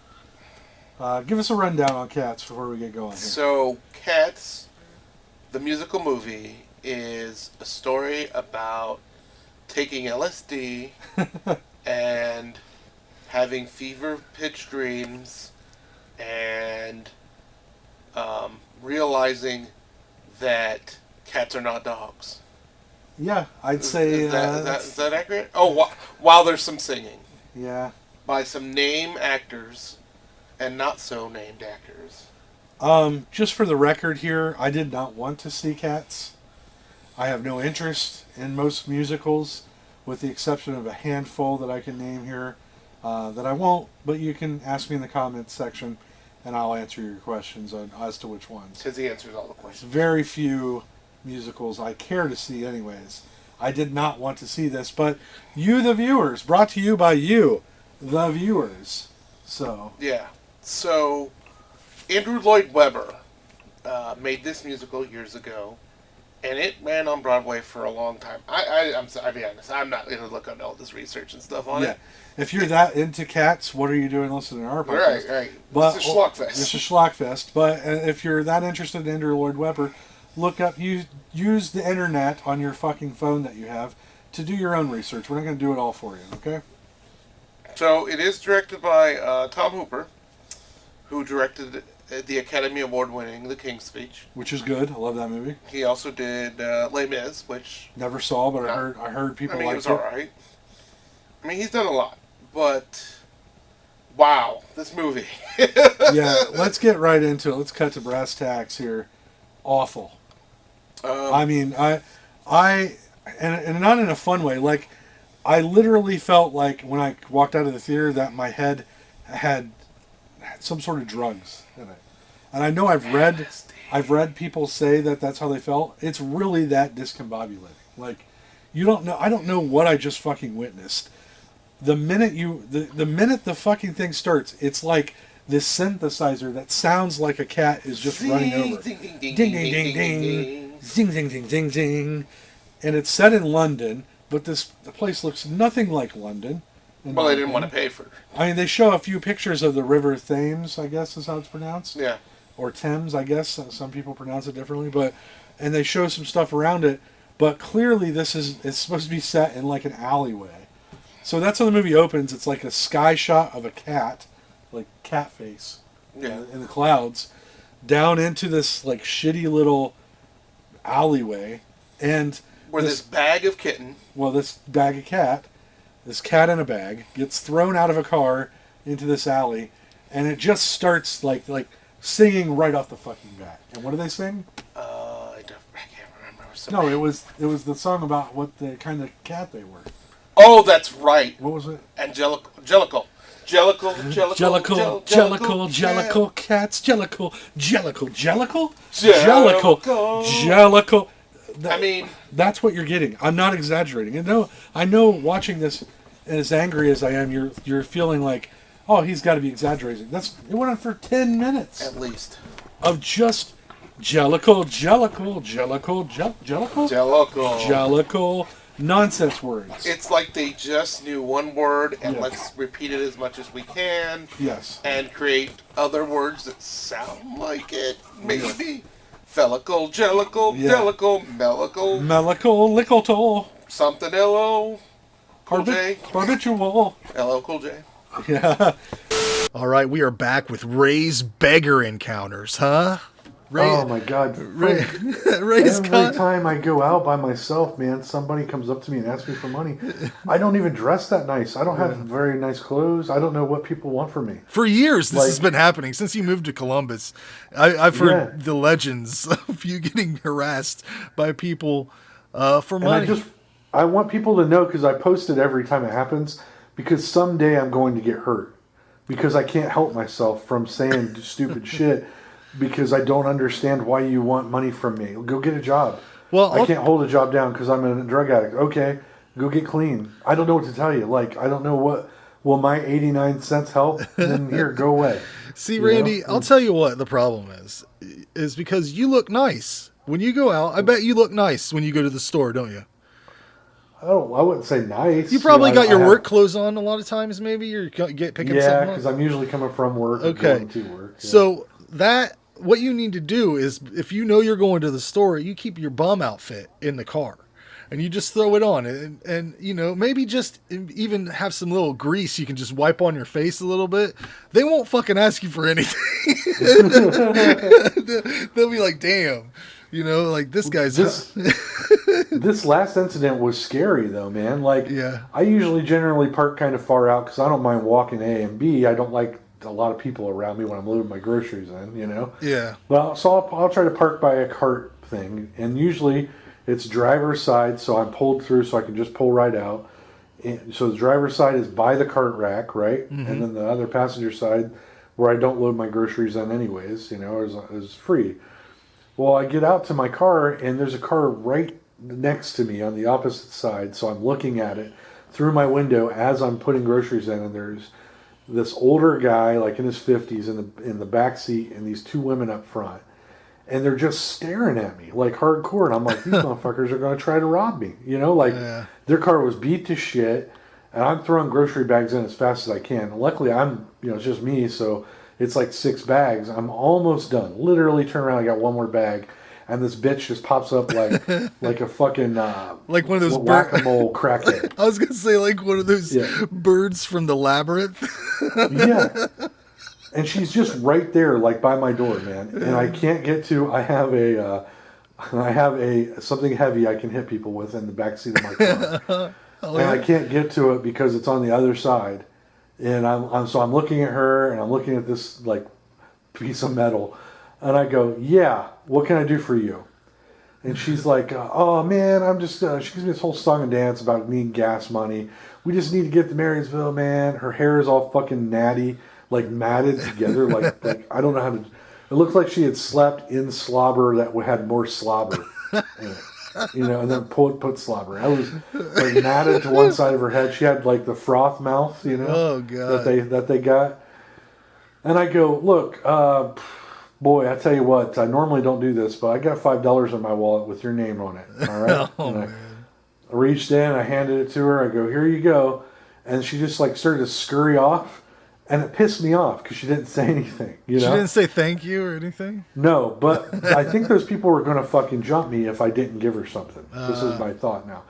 Give us a rundown on Cats before we get going here. So, Cats, the musical movie, is a story about taking LSD and having fever-pitch dreams and realizing that cats are not dogs. Yeah, I'd say... Is that accurate? Oh, while there's some singing. Yeah. By some name actors and not so named actors. Just for the record here, I did not want to see Cats. I have no interest in most musicals, with the exception of a handful that I can name here. That I won't, but you can ask me in the comments section, and I'll answer your questions as to which ones. Because he answers all the questions. Very few musicals I care to see anyways. I did not want to see this, but you, the viewers, brought to you by you, the viewers. So. Yeah. So, Andrew Lloyd Webber made this musical years ago, And it ran on Broadway for a long time. I'll be honest, I'm not going to look on all this research and stuff on it. If you're that into cats, what are you doing listening to our podcast? Right. But, This is SchlockFest. This is SchlockFest. But if you're that interested in Andrew Lloyd Webber, look up, use the internet on your fucking phone that you have to do your own research. We're not going to do it all for you, okay? So it is directed by Tom Hooper, who directed the Academy Award winning The King's Speech, which is good. I love that movie. He also did Les Mis, which never saw, but I heard people like it. It was alright. I mean, he's done a lot, but wow, this movie. Yeah, let's get right into it. Let's cut to brass tacks here. Awful. I mean, I and not in a fun way. Like, I literally felt like when I walked out of the theater that my head had some sort of drugs in it. And I know I've read people say that that's how they felt. It's really that discombobulating. Like, you don't know. I don't know what I just fucking witnessed. The minute the fucking thing starts, it's like this synthesizer that sounds like a cat is just running over. Ding ding ding ding ding ding, zing zing zing zing zing, and it's set in London, but the place looks nothing like London. Well, they didn't want to pay for it. I mean, they show a few pictures of the River Thames, I guess is how it's pronounced. Yeah. Or Thames, I guess. Some people pronounce it differently, and they show some stuff around it. But clearly, it's supposed to be set in like an alleyway. So that's how the movie opens. It's like a sky shot of a cat, like cat face, in the clouds, down into this like shitty little alleyway, and where this bag of kitten. Well, this bag of cat. This cat in a bag gets thrown out of a car into this alley, and it just starts like singing right off the fucking bat. And what do they sing? I can't remember. No, it was the song about what the kind of cat they were. Oh, that's right. What was it? Jellicle, cats, Jellicle. I mean, that's what you're getting. I'm not exaggerating. I know. Watching this, and as angry as I am, you're feeling like, oh, he's got to be exaggerating. It went on for 10 minutes at least of just Jellicle nonsense words. It's like they just knew one word and let's repeat it as much as we can. Yes. And create other words that sound like it. Maybe. Fellicle, Jellicle, Jellicle, Mellicle. Mellicle, Lickletol. Something L-O. Cool J. Barbitual. L-O Cool J. Yeah. All right, we are back with Ray's Beggar encounters, huh? Oh my God! Every time I go out by myself, man, somebody comes up to me and asks me for money. I don't even dress that nice. I don't have very nice clothes. I don't know what people want from me. For years, this has been happening since you moved to Columbus. I've heard the legends of you getting harassed by people for money. And I want people to know, because I post it every time it happens, because someday I'm going to get hurt, because I can't help myself from saying stupid shit. Because I don't understand why you want money from me. Go get a job. Well, I can't hold a job down because I'm a drug addict. Okay, go get clean. I don't know what to tell you. Like, I don't know what. Will my 89 cents help? Then here, go away. See, Randy, I'll tell you what the problem is because you look nice. When you go out, I bet you look nice when you go to the store, don't you? I wouldn't say nice. You probably got your work clothes on a lot of times, maybe? You're picking something up? Yeah, because I'm usually coming from work or going to work. Yeah. So what you need to do is, if you know you're going to the store, you keep your bum outfit in the car and you just throw it on and maybe just even have some little grease you can just wipe on your face a little bit. They won't fucking ask you for anything. They'll be like, damn, like this guy's this last incident was scary though, man. Like, I usually generally park kind of far out because I don't mind walking A and B. I don't like a lot of people around me when I'm loading my groceries in, Yeah. Well, so I'll try to park by a cart thing, and usually it's driver's side, so I'm pulled through so I can just pull right out. And so the driver's side is by the cart rack, right? Mm-hmm. And then the other passenger side, where I don't load my groceries in anyways, is free. Well, I get out to my car, and there's a car right next to me on the opposite side, so I'm looking at it through my window as I'm putting groceries in, and there's this older guy, like in his 50s, in the back seat, and these two women up front. and they're just staring at me like hardcore. And I'm like, these motherfuckers are going to try to rob me. You know, like their car was beat to shit, and I'm throwing grocery bags in as fast as I can. Luckily, it's just me, so it's like 6 bags. I'm almost done. Literally turn around, I got one more bag. And this bitch just pops up like a fucking like one of those whack-a-mole crackhead. I was gonna say like one of those birds from the labyrinth. Yeah, and she's just right there, like by my door, man. And I can't get to. I have a something heavy I can hit people with in the backseat of my car, and I can't get to it because it's on the other side. And I'm looking at her, and I'm looking at this like piece of metal. And I go, yeah, what can I do for you? And she's like, oh, man, I'm just, she gives me this whole song and dance about needing gas money. We just need to get to Marysville, man. Her hair is all fucking natty, like matted together. like I don't know how to, it looks like she had slept in slobber that had more slobber in it. You know, and then put slobber. I was like matted to one side of her head. She had like the froth mouth, you know, oh, God. that they got. And I go, look, boy, I tell you what, I normally don't do this, but I got $5 in my wallet with your name on it. All right. I reached in, I handed it to her. I go, here you go. And she just like started to scurry off. And it pissed me off because she didn't say anything. You know? She didn't say thank you or anything? No, but I think those people were going to fucking jump me if I didn't give her something. This is my thought now.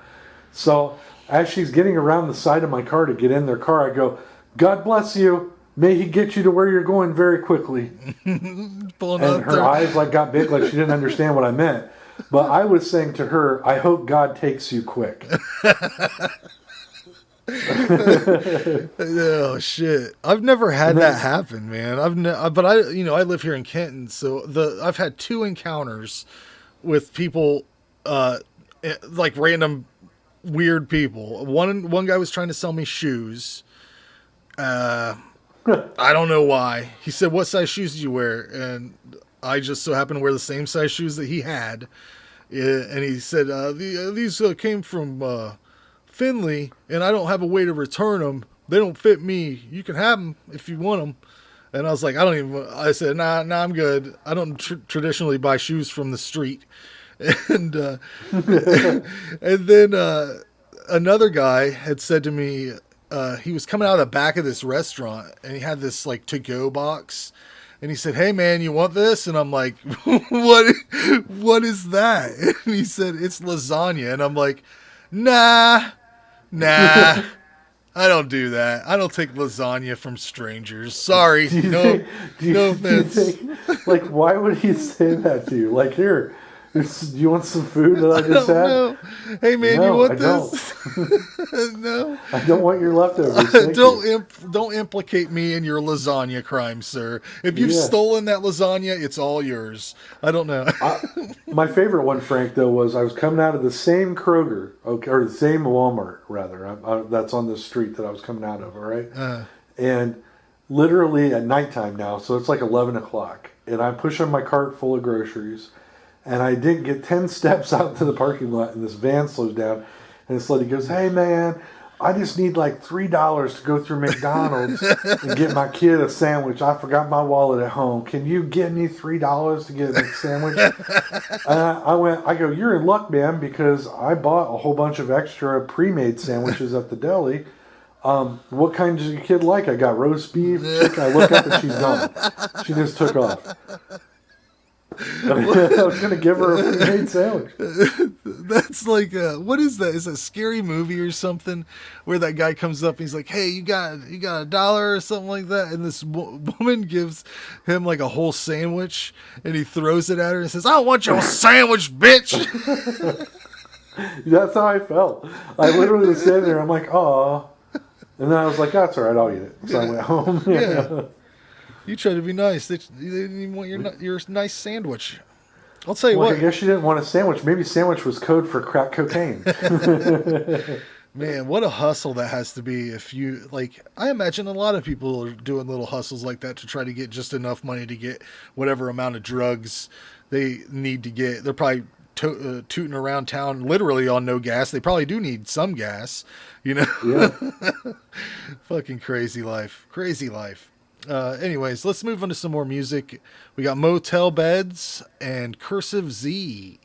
So as she's getting around the side of my car to get in their car, I go, God bless you. May he get you to where you're going very quickly. And her eyes like got big, like she didn't understand what I meant. But I was saying to her, I hope God takes you quick. Oh shit! I've never had that happen, man. But I live here in Kenton, so I've had 2 encounters with people, like random weird people. One guy was trying to sell me shoes. I don't know why. He said, what size shoes do you wear? And I just so happened to wear the same size shoes that he had. And he said, these came from Finley, and I don't have a way to return them. They don't fit me. You can have them if you want them. And I was like, I said, nah, I'm good. I don't traditionally buy shoes from the street. And and then another guy had said to me, he was coming out of the back of this restaurant, and he had this like to-go box, and he said, hey man, you want this? And I'm like, what is that? And he said, it's lasagna. And I'm like, nah, I don't do that. I don't take lasagna from strangers. Sorry. No offense. Like, why would he say that to you? Like, here, do you want some food that I just had? No. Hey man, you want this? No. I don't want your leftovers. Don't implicate me in your lasagna crime, sir. If you've stolen that lasagna, it's all yours. I don't know. My favorite one, Frank, though, was I was coming out of the same Kroger, or the same Walmart, rather. That's on the street that I was coming out of, all right? And literally at nighttime now, so it's like 11 o'clock, and I'm pushing my cart full of groceries. And I didn't get 10 steps out to the parking lot, and this van slows down. And this lady goes, hey, man, I just need like $3 to go through McDonald's and get my kid a sandwich. I forgot my wallet at home. Can you give me $3 to get a sandwich? I go, you're in luck, man, because I bought a whole bunch of extra pre-made sandwiches at the deli. What kind does your kid like? I got roast beef, chicken. I look up and she's gone. She just took off. I was going to give her a pre-made sandwich. That's like, what is that? Is that a scary movie or something where that guy comes up and he's like, hey, you got $1 or something like that? And this woman gives him like a whole sandwich, and he throws it at her and says, I don't want your sandwich, bitch. That's how I felt. I literally was standing there. I'm like, aw. And then I was like, that's all right, I'll eat it. So I went home. Yeah. You tried to be nice. They didn't even want your nice sandwich. I'll tell you what. I guess you didn't want a sandwich. Maybe sandwich was code for crack cocaine. Man, what a hustle that has to be. If you I imagine a lot of people are doing little hustles like that to try to get just enough money to get whatever amount of drugs they need to get. They're probably tooting around town literally on no gas. They probably do need some gas, you know? Yeah. Fucking crazy life. Crazy life. Anyways, let's move on to some more music. We got Motel Beds and Cursive Z.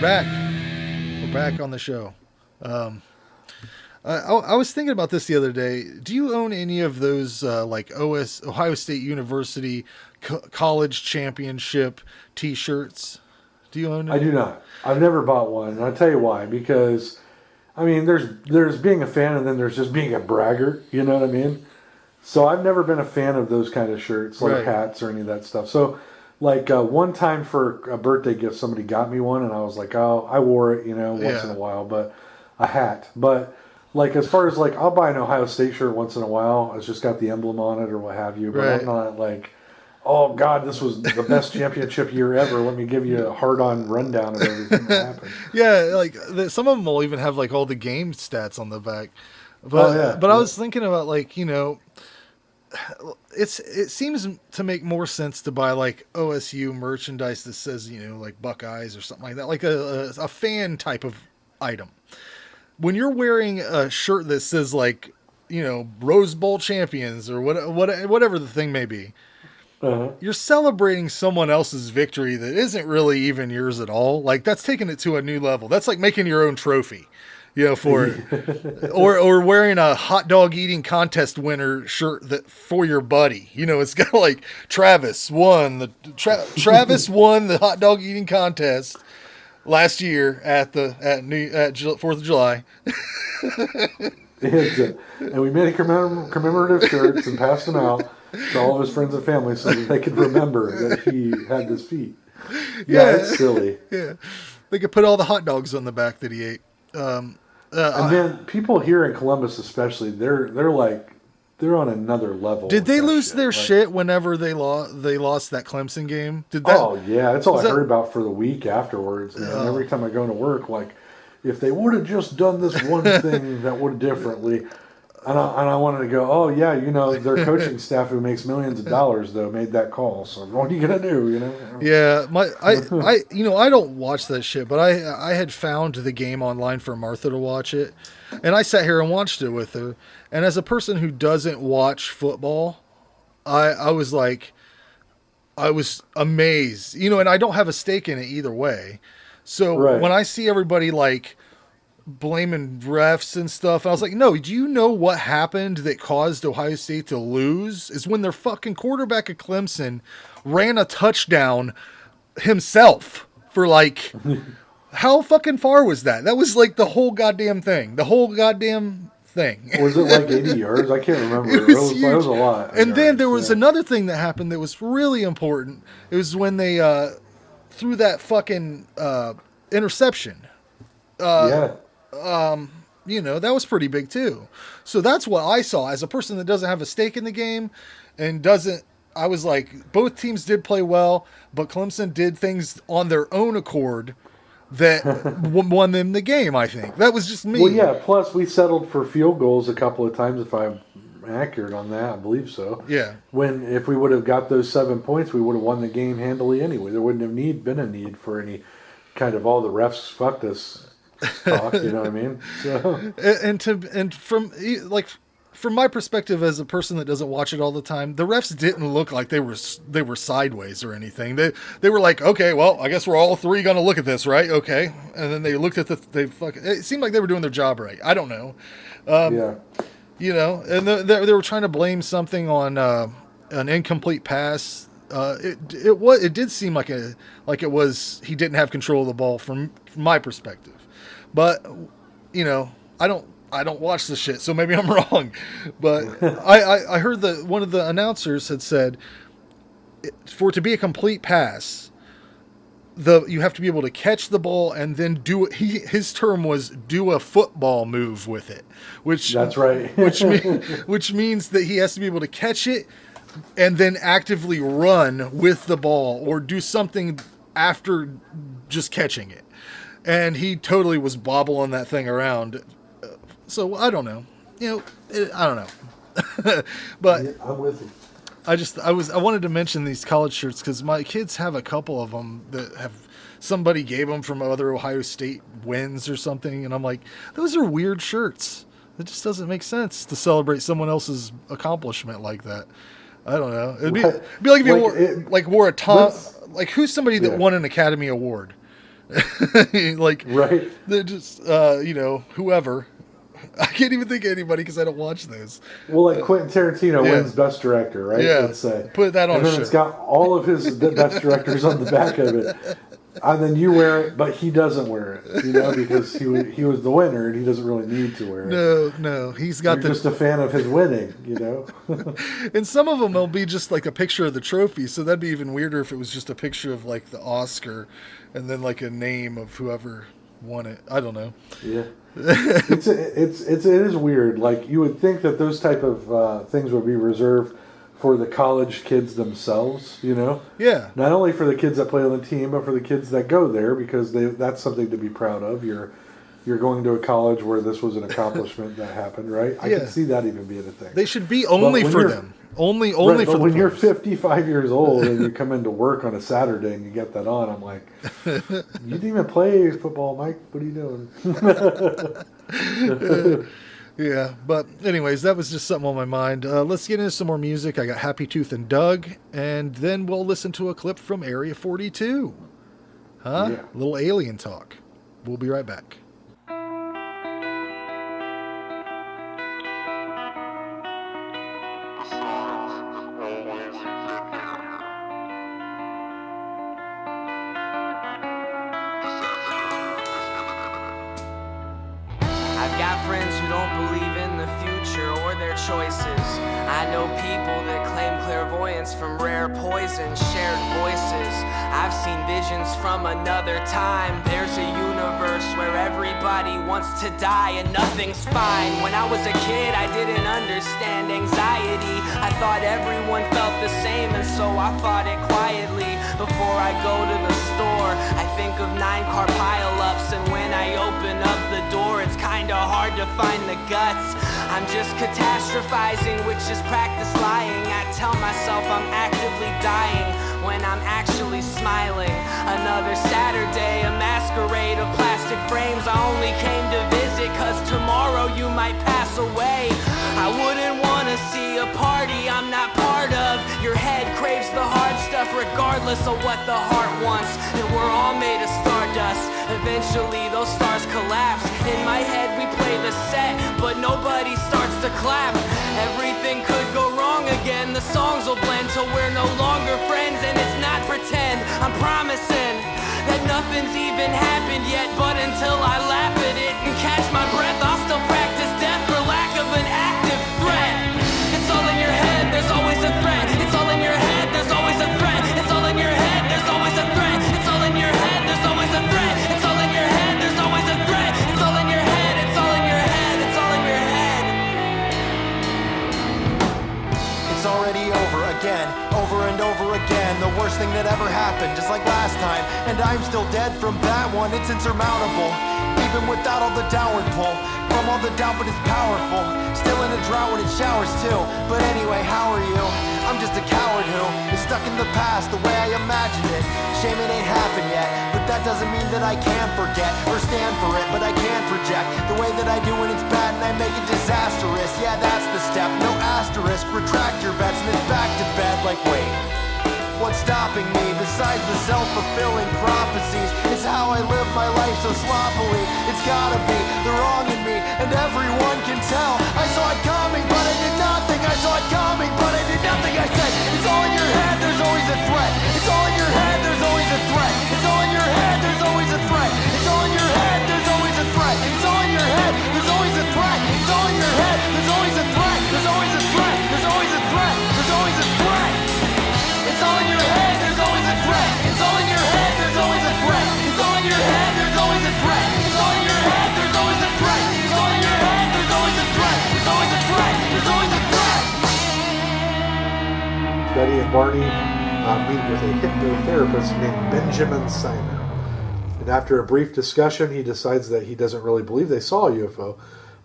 We're back on the show. I was thinking about this the other day. Do you own any of those like Ohio State University college championship T-shirts? Do you own it? I do not. I've never bought one, and I'll tell you why. Because, I mean, there's being a fan, and then there's just being a braggart. You know what I mean? So I've never been a fan of those kind of shirts, like hats or any of that stuff. So, like one time for a birthday gift, somebody got me one, and I was like, oh, I wore it, once in a while, but a hat. But like as far as like, I'll buy an Ohio State shirt once in a while. It's just got the emblem on it or what have you. But I'm not like, oh God, this was the best championship year ever. Let me give you a hard-on rundown of everything that happened. Yeah, like some of them will even have like all the game stats on the back. But I was thinking about like, it seems to make more sense to buy like OSU merchandise that says, like Buckeyes or something like that, like a fan type of item. When you're wearing a shirt that says like, Rose Bowl champions or whatever the thing may be, you're celebrating someone else's victory that isn't really even yours at all. Like that's taking it to a new level. That's like making your own trophy. For it. or wearing a hot dog eating contest winner shirt that for your buddy. It's got like Travis won the hot dog eating contest. last year at 4th of July. And we made commemorative shirts and passed them out to all of his friends and family so that they could remember that he had this feat. Yeah, it's silly. Yeah, they could put all the hot dogs on the back that he ate. And then people here in Columbus, especially, they're on another level. Did they lose their shit whenever they lost that Clemson game? Oh yeah, that's all I heard about for the week afterwards. Man. Every time I go to work, like, if they would have just done this one thing that would differently, and I wanted to go, oh yeah, their coaching staff who makes millions of dollars though made that call. So what are you gonna do? Yeah, I don't watch that shit, but I had found the game online for Martha to watch it, and I sat here and watched it with her. And as a person who doesn't watch football, I was amazed, and I don't have a stake in it either way. So when I see everybody like blaming refs and stuff, I was like, no, do you know what happened that caused Ohio State to lose? Is when their fucking quarterback at Clemson ran a touchdown himself for like, how fucking far was that? That was like the whole goddamn thing. Was it like 80 yards? I can't remember. It was a lot. And then there was another thing that happened that was really important. It was when they threw that fucking interception. That was pretty big too. So that's what I saw as a person that doesn't have a stake in the game and I was like, both teams did play well, but Clemson did things on their own accord that won them the game, I think. That was just me. Well, yeah, plus we settled for field goals a couple of times, if I'm accurate on that. I believe so. Yeah. If we would have got those 7 points, we would have won the game handily anyway. There wouldn't have been a need for any kind of all the refs fucked us talk, you know what I mean? So. And from my perspective as a person that doesn't watch it all the time, the refs didn't look like they were sideways or anything. They were like, okay, well, I guess we're all three going to look at this, right? Okay. And then they looked at it seemed like they were doing their job right. I don't know. And they were trying to blame something on an incomplete pass. It did seem like it was, he didn't have control of the ball from my perspective, but I don't watch the shit, so maybe I'm wrong. But I heard that one of the announcers had said, for it to be a complete pass, you have to be able to catch the ball and then do it. His term was do a football move with it, which that's right. which means that he has to be able to catch it and then actively run with the ball or do something after just catching it. And he totally was bobbling that thing around. So I don't know, I don't know, but yeah, I'm with you. I wanted to mention these college shirts because my kids have a couple of them that somebody gave them from other Ohio State wins or something. And I'm like, those are weird shirts. It just doesn't make sense to celebrate someone else's accomplishment like that. I don't know. It'd be like if you wore a Tom, like who's somebody that won an Academy Award? Like, right. They're just, whoever. I can't even think of anybody because I don't watch those. Well, like Quentin Tarantino wins Best Director, right? Yeah. Let's say. Put that on and then shirt. It's got all of his Best Directors on the back of it. And then you wear it, but he doesn't wear it, because he was the winner and he doesn't really need to wear it. No, he's got just a fan of his winning, And some of them will be just like a picture of the trophy, so that'd be even weirder if it was just a picture of like the Oscar and then like a name of whoever won it. I don't know. Yeah. it is weird. Like you would think that those type of things would be reserved for the college kids themselves, Yeah. Not only for the kids that play on the team, but for the kids that go there because that's something to be proud of. You're going to a college where this was an accomplishment that happened, right? I can see that even being a thing. They should be only for them. Only right, for but when the you're 55 years old and you come into work on a Saturday and you get that on, I'm like, you didn't even play football, Mike. What are you doing? Yeah, but anyways, that was just something on my mind. Let's get into some more music. I got Happy Tooth and Doug, and then we'll listen to a clip from Area 42. A little alien talk. We'll be right back. got friends who don't believe in the future or their choices. I know people that claim clairvoyance from rare poison, shared voices. I've seen visions from another time. There's a universe where everybody wants to die and nothing's fine. When I was a kid, I didn't understand anxiety. I thought everyone felt the same, and so I fought it quietly. Before I go to the store, I think of 9-car pile-ups, and when I open up the door, it's kinda hard to find the guts. I'm just catastrophizing, which is practice lying. I tell myself I'm actively dying when I'm actually smiling. Another Saturday, a masquerade of plastic frames. I only came to visit cause tomorrow you might pass away. I wouldn't wanna see a party I'm not part of. Your head craves the hard stuff regardless of what the heart wants. And we're all made of stardust. Eventually those stars collapse. In my head we play the set, but nobody starts to clap. Everything could go wrong again. The songs will blend till we're no longer friends. And it's not pretend, I'm promising that nothing's even happened yet. But until I laugh at it and catch my breath, I'll still practice death for lack of an active threat. It's all in your head, there's always a threat. It's all in your head, there's always a threat. It's all in your head, there's always a threat. It's all in your head, there's always a threat. It's all in your head, there's always a threat. It's all in your head, it's all in your head, it's all in your head. It's already over again, over and over again. The worst thing that ever happened, just like last time. And I'm still dead from that one, it's insurmountable. Even without all the downward pull from all the doubt, but it's powerful. Still in a drought when it showers too. But anyway, how are you? I'm just a coward who is stuck in the past the way I imagined it. Shame it ain't happened yet, but that doesn't mean that I can't forget or stand for it. But I can't project the way that I do when it's bad and I make it disastrous. Yeah, that's the step, no asterisk. Retract your bets and it's back to bed. Like wait, what's stopping me besides the self-fulfilling prophecies? It's how I live my life so sloppily. It's gotta be the wrong in me, and everyone can tell. I saw it coming, but I did nothing. I saw it coming, but I did nothing. I said, it's all in your head, there's always a threat. It's all in your head, there's always a threat. It's all in your head, there's always a threat. It's all in your head, there's always a threat. It's all in your head, there's always a threat. It's all in your head, there's always a threat. There's always a threat. There's always a threat. There's always a threat. It's all in your head, there's always a threat. It's all in your head, there's always a threat. It's all in your head, there's always a threat. It's all in your head, there's always a threat. It's all in your head, there's always a threat. There's always a threat. There's always a threat. Betty and Barney meet with a hypnotherapist named Benjamin Simon. And after a brief discussion, he decides that he doesn't really believe they saw a UFO,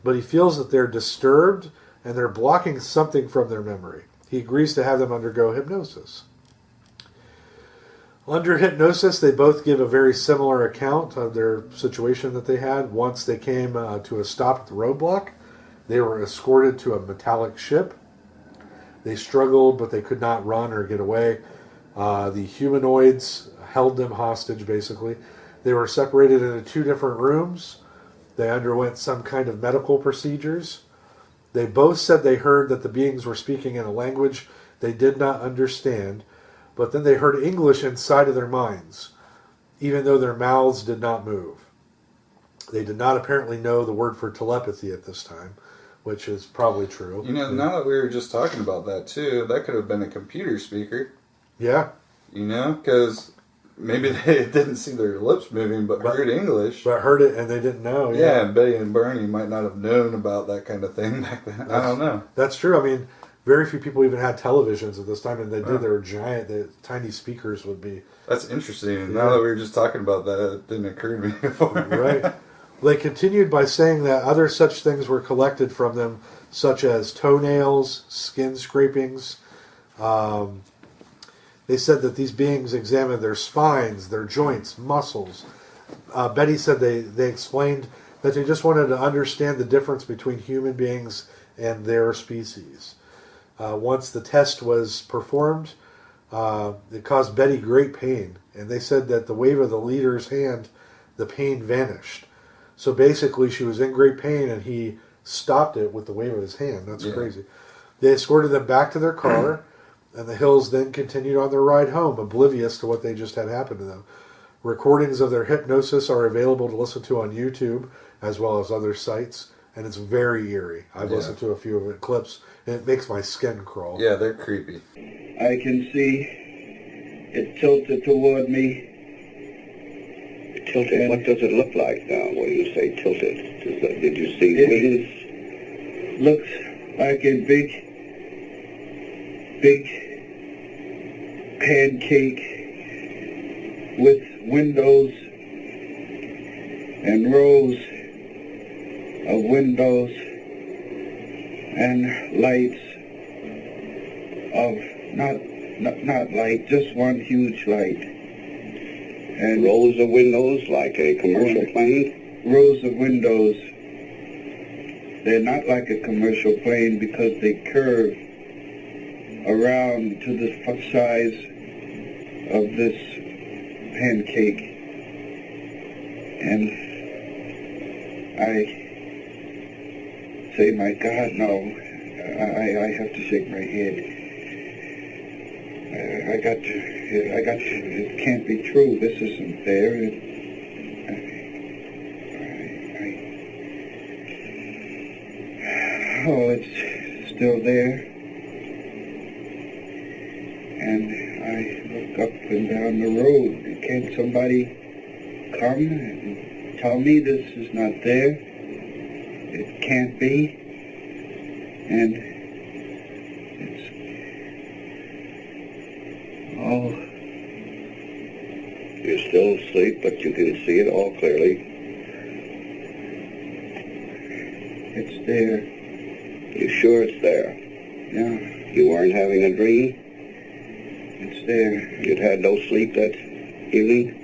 but he feels that they're disturbed and they're blocking something from their memory. He agrees to have them undergo hypnosis. Under hypnosis, they both give a very similar account of their situation that they had. Once they came to a stop at the roadblock, they were escorted to a metallic ship. They struggled, but they could not run or get away. The humanoids held them hostage, basically. They were separated into 2 different rooms. They underwent some kind of medical procedures. They both said they heard that the beings were speaking in a language they did not understand, but then they heard English inside of their minds, even though their mouths did not move. They did not apparently know the word for telepathy at this time, which is probably true. You know, now that we were just talking about that too, that could have been a computer speaker. Yeah. You know, because maybe they didn't see their lips moving, but heard English. But heard it and they didn't know. Yeah, and Betty and Barney might not have known about that kind of thing back then. I don't know. That's true. I mean, very few people even had televisions at this time, and they did. They were giant. The tiny speakers would be. That's interesting. And now that we were just talking about that, it didn't occur to me before. Right. They continued by saying that other such things were collected from them, such as toenails, skin scrapings. They said that these beings examined their spines, their joints, muscles. Betty said they explained that they just wanted to understand the difference between human beings and their species. Once the test was performed, it caused Betty great pain. And they said that the wave of the leader's hand, the pain vanished. So basically she was in great pain and he stopped it with the wave of his hand. That's crazy. They escorted them back to their car, and the Hills then continued on their ride home, oblivious to what they just had happened to them. Recordings of their hypnosis are available to listen to on YouTube, as well as other sites, and it's very eerie. I've listened to a few of the clips, and it makes my skin crawl. Yeah, they're creepy. I can see it tilted toward me. Tilted? What does it look like now when you say tilted? Did you see wings? It looks like a big pancake with windows and rows of windows and lights of not light, just one huge light. And rows of windows like a commercial plane? Rows of windows. They're not like a commercial plane because they curve around to the size of this pancake. And I say, my God, no. I have to shake my head. I got to, it can't be true. This isn't there. Oh, it's still there. And I look up and down the road. Can't somebody come and tell me this is not there? It can't be. And oh. You're still asleep, but you can see it all clearly. It's there. You sure it's there? Yeah. You weren't having a dream? It's there. You'd had no sleep that evening?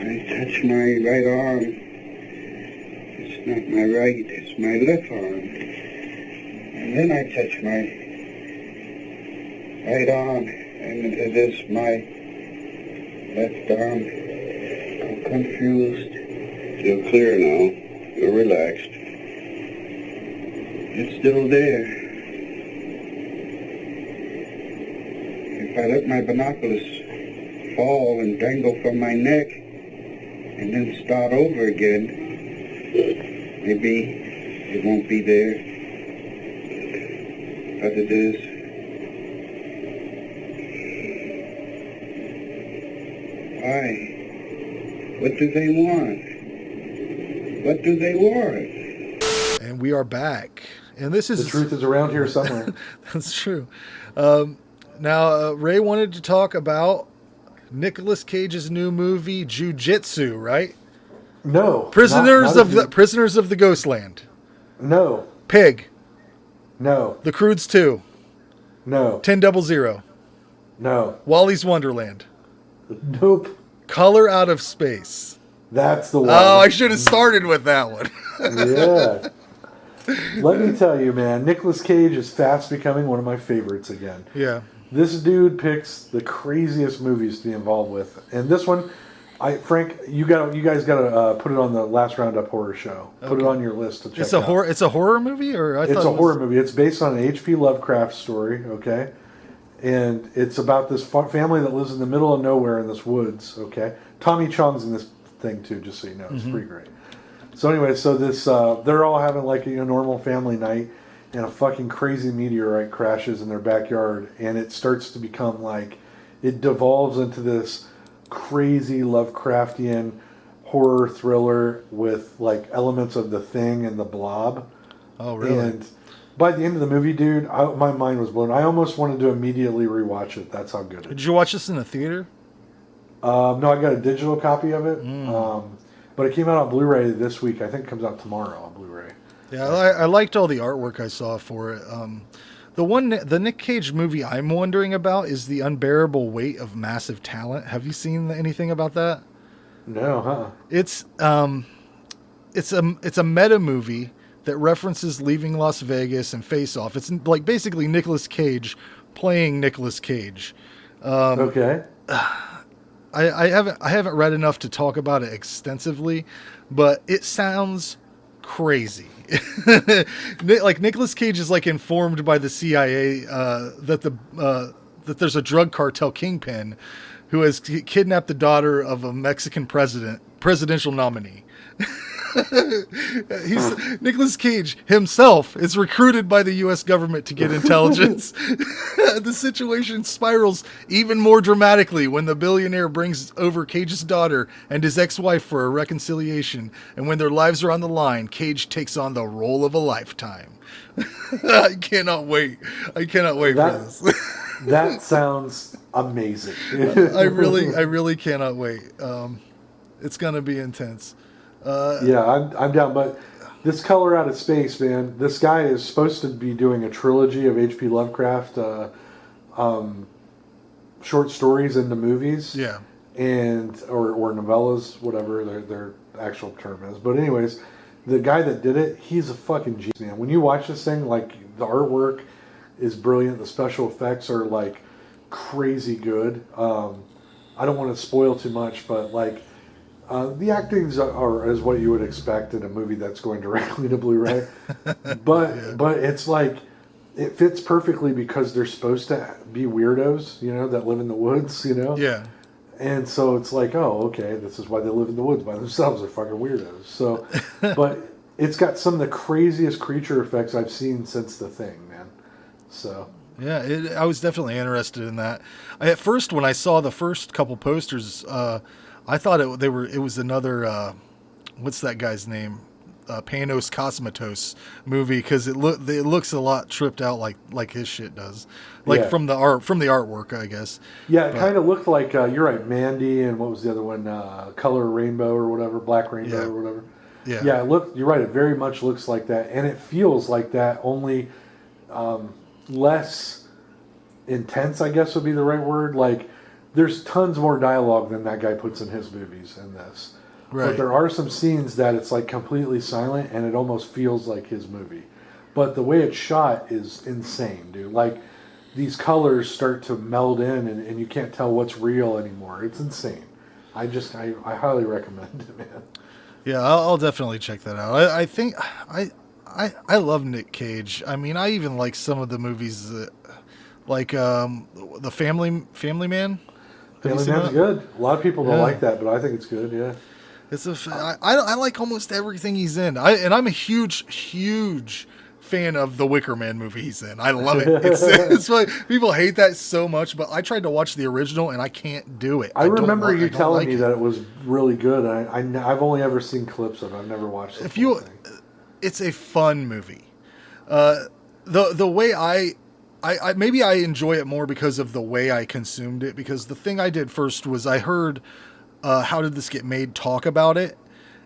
I touch my right arm. It's not my right, it's my left arm. And then I touch my right arm, and it is my left arm. I'm confused. You're clear now. You're relaxed. It's still there. If I let my binoculars fall and dangle from my neck, and then start over again, maybe it won't be there. But it is. Why? What do they want? What do they want? And we are back. And this is... The truth is around here somewhere. That's true. Now, Ray wanted to talk about Nicolas Cage's new movie, Jiu-Jitsu, right? No. Prisoners of the Ghostland. No. Pig. No. The Croods 2. No. 1000. No. Wally's Wonderland. Nope. Color Out of Space. That's the one. Oh, I should have started with that one. Yeah. Let me tell you, man, Nicolas Cage is fast becoming one of my favorites again. Yeah. This dude picks the craziest movies to be involved with. And this one, Frank, you guys got to put it on the Last Roundup Horror Show. Put it on your list to check out. It's a horror movie? It's a horror movie. It's based on an H.P. Lovecraft story, okay? And it's about this family that lives in the middle of nowhere in this woods, okay? Tommy Chong's in this thing too, just so you know. It's pretty great. So anyway, so this they're all having like a normal family night, and a fucking crazy meteorite crashes in their backyard, and it starts to become like, it devolves into this crazy Lovecraftian horror thriller with like elements of The Thing and The Blob. Oh, really? And by the end of the movie, dude, my mind was blown. I almost wanted to immediately rewatch it. That's how good it is. Did you watch this in the theater? No, I got a digital copy of it. But it came out on Blu-ray this week. I think it comes out tomorrow on Blu-ray. Yeah, I liked all the artwork I saw for it. The Nick Cage movie I'm wondering about is The Unbearable Weight of Massive Talent. Have you seen anything about that? No, huh? It's a meta movie that references Leaving Las Vegas and Face Off. It's like basically Nicolas Cage playing Nicolas Cage. Okay. I haven't read enough to talk about it extensively, but it sounds crazy. Like Nicolas Cage is like informed by the CIA that there's a drug cartel kingpin who has kidnapped the daughter of a Mexican presidential nominee. Nicolas Cage himself is recruited by the U.S. government to get intelligence. The situation spirals even more dramatically when the billionaire brings over Cage's daughter and his ex-wife for a reconciliation, and when their lives are on the line, Cage takes on the role of a lifetime. I cannot wait for this. That sounds amazing. I really cannot wait. It's gonna be intense. Yeah, I'm down. But this Color Out of Space, man, this guy is supposed to be doing a trilogy of H.P. Lovecraft short stories into movies. Yeah. And or novellas, whatever their actual term is. But anyways, the guy that did it, he's a fucking genius, man. When you watch this thing, like, the artwork is brilliant. The special effects are like crazy good. I don't want to spoil too much, but like the actings are as what you would expect in a movie that's going directly to Blu-ray. But it's like it fits perfectly because they're supposed to be weirdos, you know, that live in the woods, you know. Yeah. And so it's like, oh, okay, this is why they live in the woods by themselves. They're fucking weirdos. So, but it's got some of the craziest creature effects I've seen since The Thing, man. So. Yeah, I was definitely interested in that. At first, when I saw the first couple posters, I thought it was another, what's that guy's name? Panos Cosmatos movie, because it looks a lot tripped out like his shit does, like from the artwork, I guess. Yeah, it kind of looked like you're right, Mandy, and what was the other one? Color Rainbow or whatever, Black Rainbow or whatever. Yeah, you're right. It very much looks like that, and it feels like that. Only less intense, I guess would be the right word. Like, there's tons more dialogue than that guy puts in his movies in this. Right. But there are some scenes that it's like completely silent and it almost feels like his movie. But the way it's shot is insane, dude. Like, these colors start to meld in and you can't tell what's real anymore. It's insane. I highly recommend it, man. Yeah, I'll definitely check that out. I think I love Nick Cage. I mean, I even like some of the movies that, like the Family Man. Family Man's good. A lot of people don't like that, but I think it's good. Yeah. I like almost everything he's in. I'm a huge fan of the Wicker Man movie he's in. I love it. It's like people hate that so much, but I tried to watch the original and I can't do it. I remember you telling me that it was really good. I've only ever seen clips of it. I've never watched it. It's a fun movie. The way I maybe I enjoy it more because of the way I consumed it, because the thing I did first was I heard How Did This Get Made talk about it,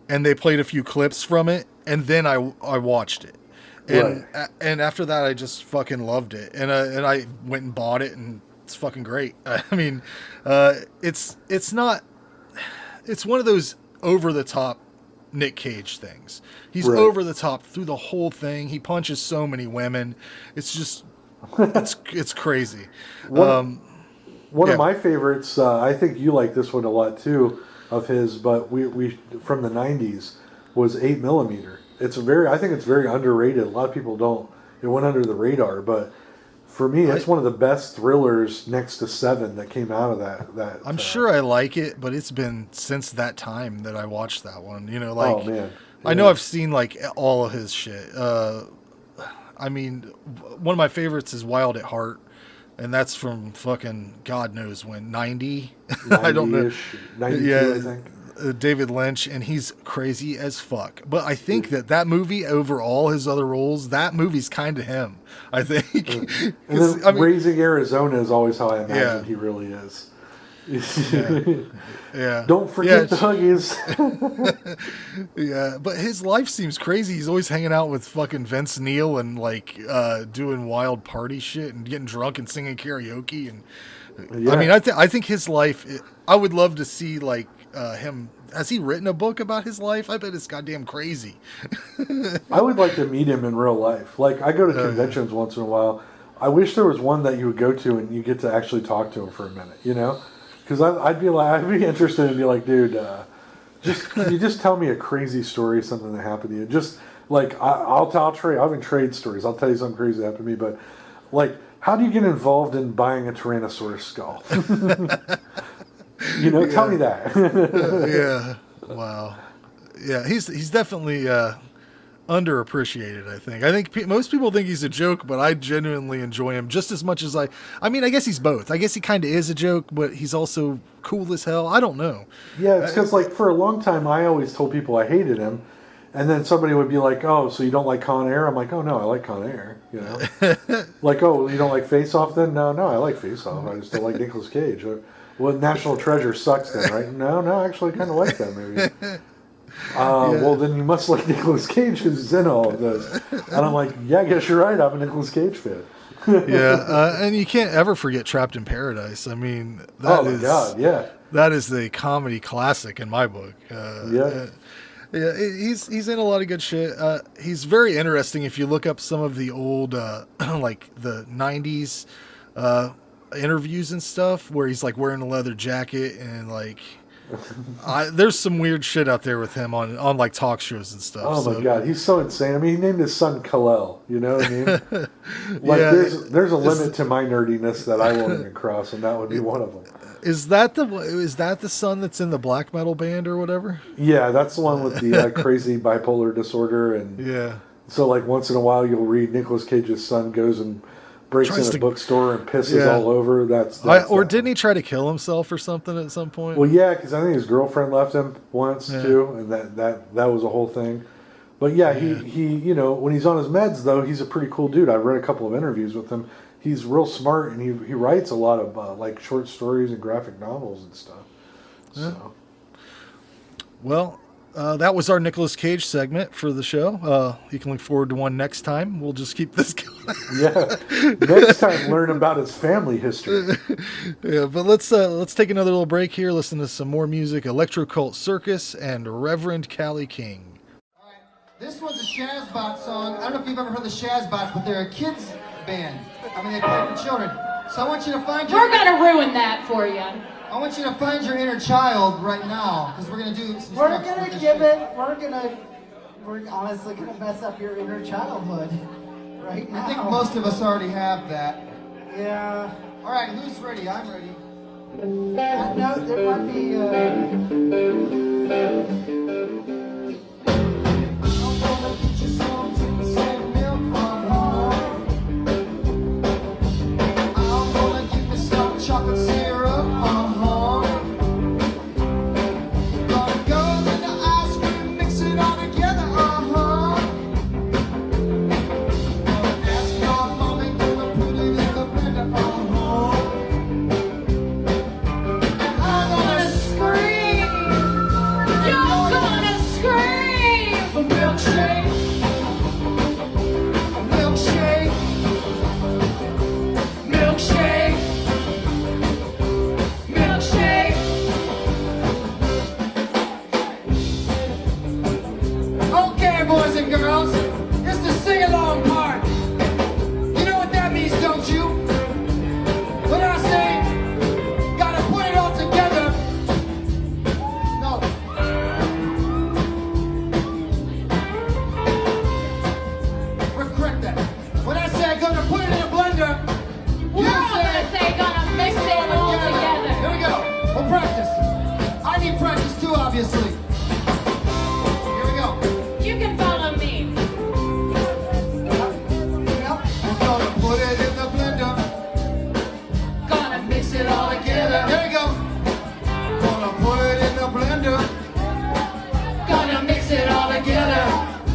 and they played a few clips from it, and then I watched it. And after that, I just fucking loved it, and I went and bought it, and it's fucking great. I mean, it's one of those over the top Nick Cage things. He's over the top through the whole thing. He punches so many women. It's just it's crazy. One of my favorites, I think you like this one a lot too, of his, but we from the 90s was 8mm. I think it's very underrated. A lot of people don't. It went under the radar, but for me, it's one of the best thrillers next to Seven that came out of that. I'm sure I like it, but it's been since that time that I watched that one. You know, like, oh man, I know I've seen like all of his shit. I mean, one of my favorites is Wild at Heart, and that's from fucking God knows when, 90? I don't know. 92, I think. David Lynch, and he's crazy as fuck. But I think that movie, over all his other roles, that movie's kind of him, I think. And then Raising Arizona is always how I imagine he really is. Yeah. Don't forget the Huggies. Yeah, but his life seems crazy. He's always hanging out with fucking Vince Neil and like doing wild party shit and getting drunk and singing karaoke. And I mean, I think his life. I would love to see like him. Has he written a book about his life? I bet it's goddamn crazy. I would like to meet him in real life. Like, I go to conventions once in a while. I wish there was one that you would go to and you get to actually talk to him for a minute, you know? Because I'd be interested and be like, dude, can you just tell me a crazy story, something that happened to you? Just like I'll even trade stories. I'll tell you something crazy that happened to me, but like, how do you get involved in buying a Tyrannosaurus skull? Tell me that. Yeah. Wow. Yeah, he's definitely underappreciated, I think. I think most people think he's a joke, but I genuinely enjoy him just as much as I mean, I guess he's both. I guess he kind of is a joke, but he's also cool as hell. I don't know. Yeah, it's because, like, for a long time, I always told people I hated him. And then somebody would be like, oh, so you don't like Con Air? I'm like, oh, no, I like Con Air. Like, oh, you don't like Face Off then? No, I like Face Off. I just don't like Nicolas Cage. Well, National Treasure sucks then, right? No, actually, I kind of like that movie. Well, then you must like Nicolas Cage, who's in all of this. And I'm like, yeah, I guess you're right. I'm a Nicolas Cage fan. Yeah, and you can't ever forget Trapped in Paradise. I mean, God, yeah. That is the comedy classic in my book. Yeah, he's in a lot of good shit. He's very interesting if you look up some of the old, like the 90s interviews and stuff, where he's like wearing a leather jacket and like... there's some weird shit out there with him on like talk shows and stuff. Oh my God, he's so insane. I mean, he named his son Kal-El. You know what I mean? Like, there's a limit to my nerdiness that I won't even cross, and that would be one of them. Is that the son that's in the black metal band or whatever? Yeah, that's the one with the crazy bipolar disorder, and so like once in a while you'll read Nicolas Cage's son goes and breaks in a bookstore and pisses all over. Or didn't he try to kill himself or something at some point? Well, yeah, because I think his girlfriend left him once too, and that was a whole thing. But yeah, he when he's on his meds though, he's a pretty cool dude. I've read a couple of interviews with him. He's real smart, and he writes a lot of like short stories and graphic novels and stuff. Yeah. So. Well, that was our Nicolas Cage segment for the show. You can look forward to one next time. We'll just keep this going. Yeah, next time learn about his family history. Yeah, but let's take another little break here. Listen to some more music. Electro Cult Circus and Reverend Cali King. All right, this one's a Shazzbots song. I don't know if you've ever heard the Shazzbots, but they're a kids band. I mean, they play for children. So I want you to find your... We're gonna ruin that for you. I want you to find your inner child right now, because we're gonna do some We're honestly gonna mess up your inner childhood right now. I think most of us already have that. Yeah. All right, who's ready? I'm ready. No, there might be. Chocolate syrup, Gonna go to the ice cream, mix it all together, Gonna ask your mommy, gonna put it in the blender, And I'm gonna scream. You're gonna scream for milkshake. Milkshake. Milkshake. Okay, boys and girls, it's the sing-along part. You know what that means, don't you? What I say, gotta put it all together. No. Correct that. When I say gonna put it in a blender, We're all gonna say gonna mix it all together. Here we go. We'll practice. I need practice too, obviously. Here we go. You can follow me. We're gonna put it in the blender. Gonna mix it all together. Here we go. Gonna put it in the blender. Gonna mix it all together.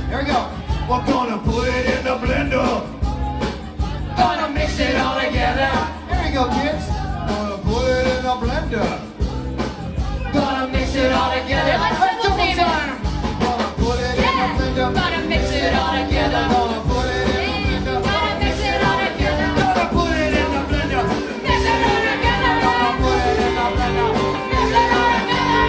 Here we go. We're gonna put it in the blender. Gonna mix it all together. Here we go, kids. Gonna put it in the blender. Gonna mix it all together. Let's Double time. Gonna put it in the blender. Gonna mix it all together. Gonna put it in the blender. Gonna mix it all together. Gonna put it in the blender. Mix it all together. Gonna put it in the blender. Mix it all together.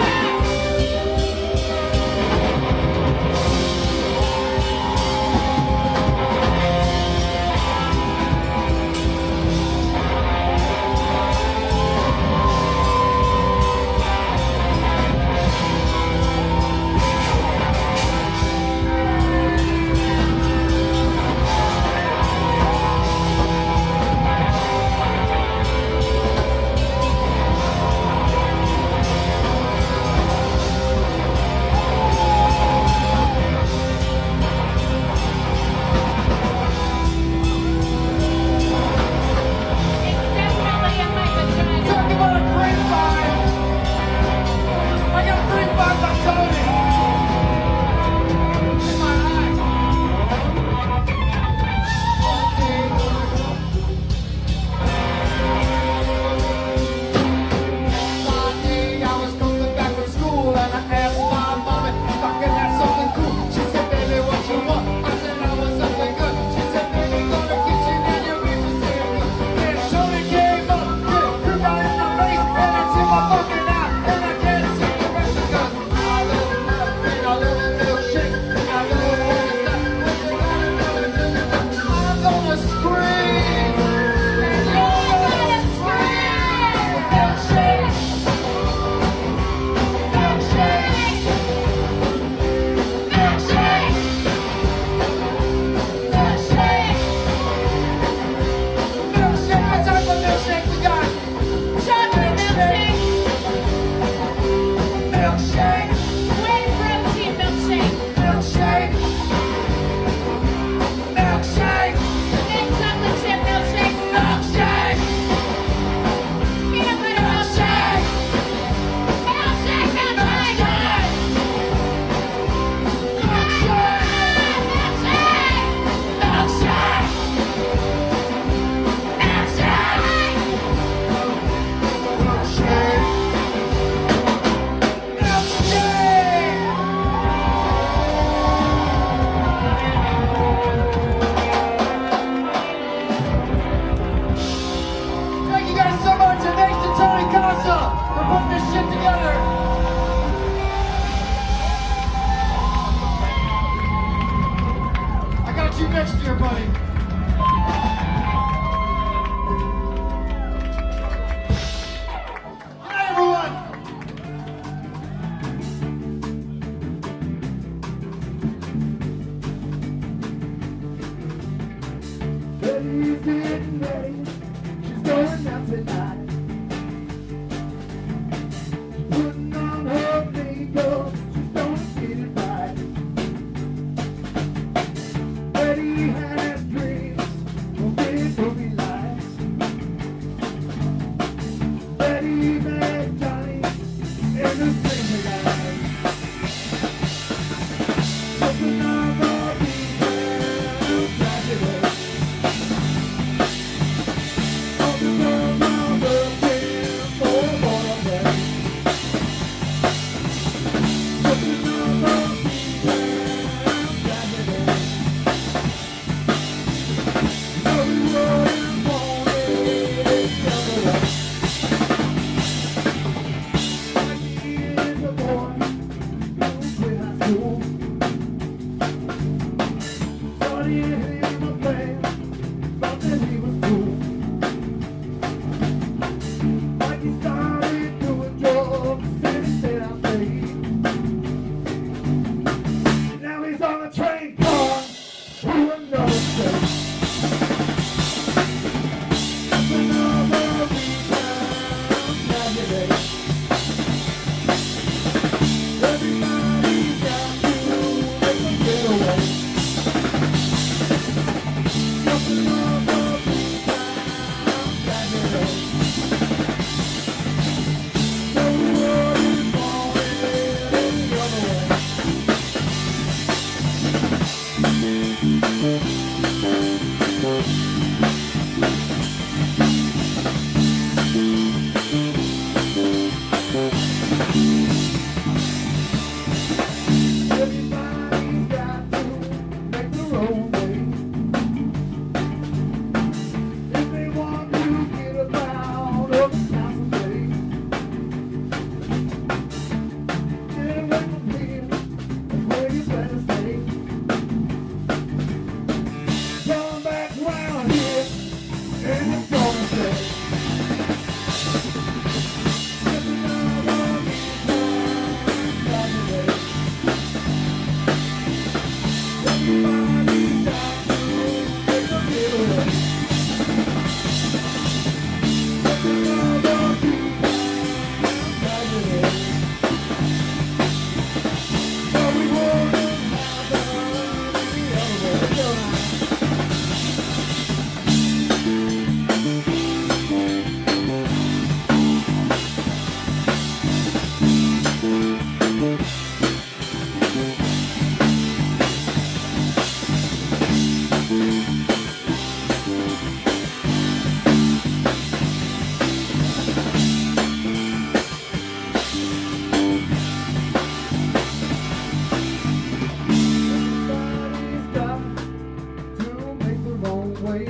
She's getting ready. She's going out tonight. Putting on her makeup. She's gonna get it right. Betty has dreams of big movie lights. Betty met Johnny in the dream light. Something on the people tragedy. All the girls on the field for more of them. Something on the people tragedy. Everyone wanted each other up. He is a boy who quit high school. Started in a band, thought that he was cool. Like he started doing drugs and he stayed out late. Now he's on a train car to another state. Another rebound tragedy. Everybody's got to make a getaway. Just another rebound tragedy. No one is wanted any other way. Everybody's got to make their own way. If they want to get about up the town someday. Get away from here, that's where you better stay. Come back round here, and it's gonna stay. Just another rebound tragedy. Everybody's got to make a getaway. Just another rebound tragedy. But we wouldn't have done any other way. Everybody's got to make their own way.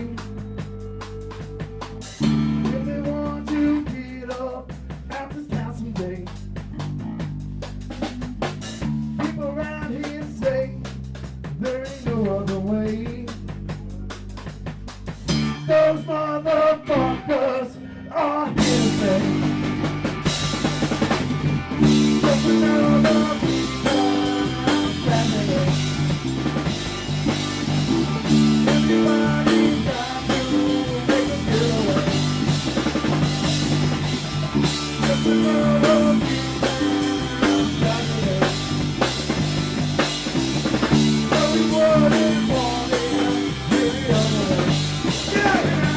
If they want to get up out this town someday. People around here say there ain't no other way. Those motherfuckers are here to stay. Just another rebound tragedy. Everybody's got to make a getaway. Just another rebound tragedy. But we wouldn't want it any other way. Get out here now!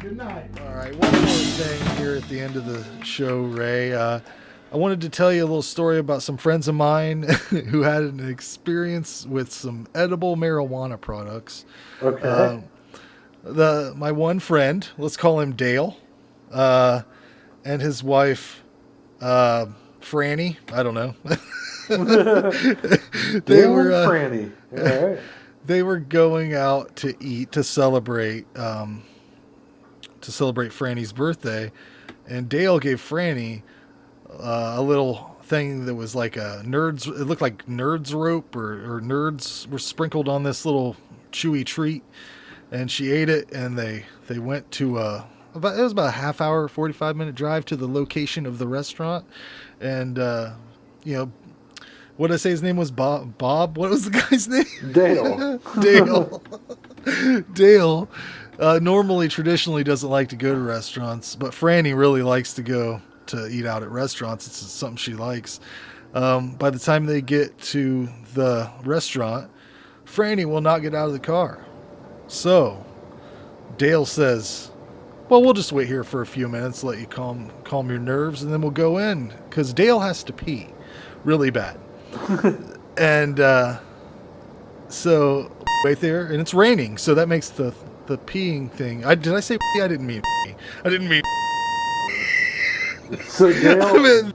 Good night. All right, one more thing here at the end of the show, Ray. I wanted to tell you a little story about some friends of mine who had an experience with some edible marijuana products. Okay. My one friend, let's call him Dale, and his wife, Franny. I don't know. Dale and Franny. All right. They were going out to eat to celebrate Franny's birthday, and Dale gave Franny a little thing that was like a nerds. It looked like nerds rope or nerds were sprinkled on this little chewy treat, and she ate it. And they went to it was about a half hour, 45-minute drive to the location of the restaurant, and what did I say his name was? Bob? What was the guy's name? Dale. Dale normally, traditionally doesn't like to go to restaurants, but Franny really likes to go to eat out at restaurants. It's something she likes. By the time they get to the restaurant, Franny will not get out of the car. So Dale says, well, we'll just wait here for a few minutes, let you calm your nerves, and then we'll go in, because Dale has to pee really bad. And so wait there, and it's raining, so that makes the peeing thing. Did I say pee? I didn't mean pee. I didn't mean. So Dale.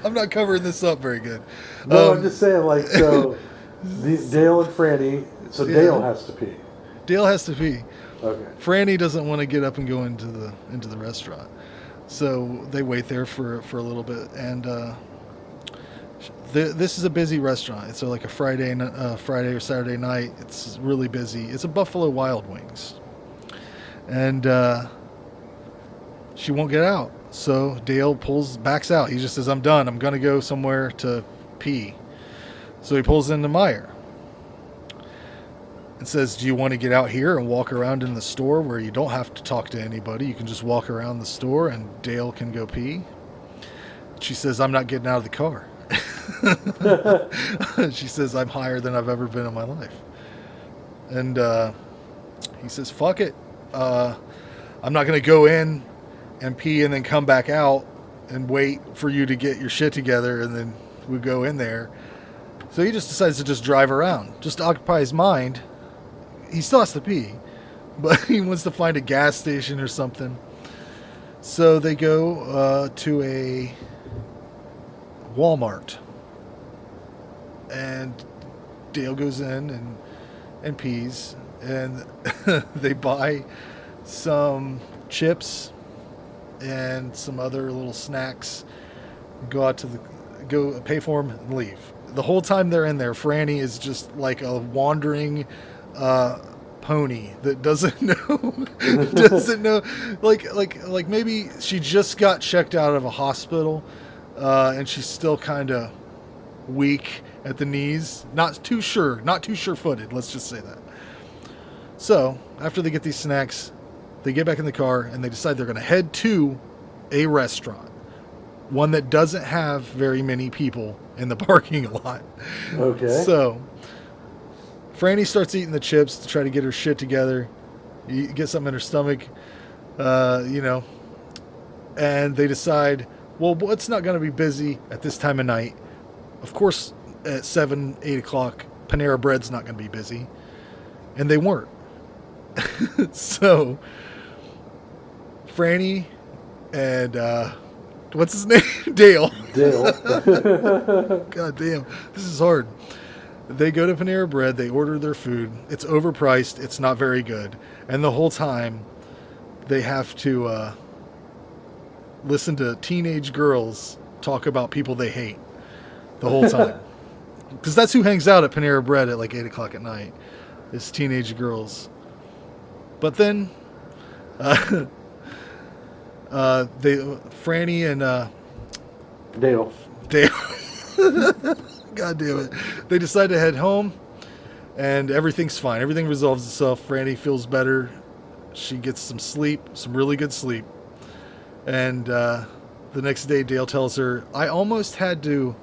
I'm not covering this up very good. No, I'm just saying, like, so Dale and Franny. So Dale has to pee. Dale has to pee. Okay. Franny doesn't want to get up and go into the restaurant, so they wait there for a little bit, and this is a busy restaurant. So like a Friday or Saturday night, it's really busy. It's a Buffalo Wild Wings, and she won't get out. So Dale backs out. He just says, "I'm done. I'm gonna go somewhere to pee." So he pulls into Meyer and says, "Do you want to get out here and walk around in the store where you don't have to talk to anybody? You can just walk around the store and Dale can go pee?" She says, "I'm not getting out of the car." She says, "I'm higher than I've ever been in my life." And he says, "Fuck it. I'm not going to go in and pee and then come back out and wait for you to get your shit together and then we go in there." So he just decides to just drive around, just to occupy his mind. He still has to pee, but he wants to find a gas station or something. So they go to a Walmart, and Dale goes in and pees, and they buy some chips and some other little snacks, go pay for them and leave. The whole time they're in there, Franny is just like a wandering pony that doesn't know like maybe she just got checked out of a hospital, and she's still kind of weak at the knees, not too sure-footed, let's just say that. So after they get these snacks, they get back in the car and they decide they're going to head to a restaurant, one that doesn't have very many people in the parking lot. Okay. So Franny starts eating the chips to try to get her shit together, get something in her stomach, and they decide, well, it's not going to be busy at this time of night. Of course, at 7, 8 o'clock, Panera Bread's not going to be busy. And they weren't. So Franny and what's his name? Dale. God damn, this is hard. They go to Panera Bread, they order their food. It's overpriced, it's not very good. And the whole time they have to listen to teenage girls talk about people they hate the whole time. Because that's who hangs out at Panera Bread at like 8 o'clock at night, is teenage girls. But then Franny and Dale. God damn it. They decide to head home, and everything's fine. Everything resolves itself. Franny feels better. She gets some sleep, some really good sleep. And the next day, Dale tells her, I almost had to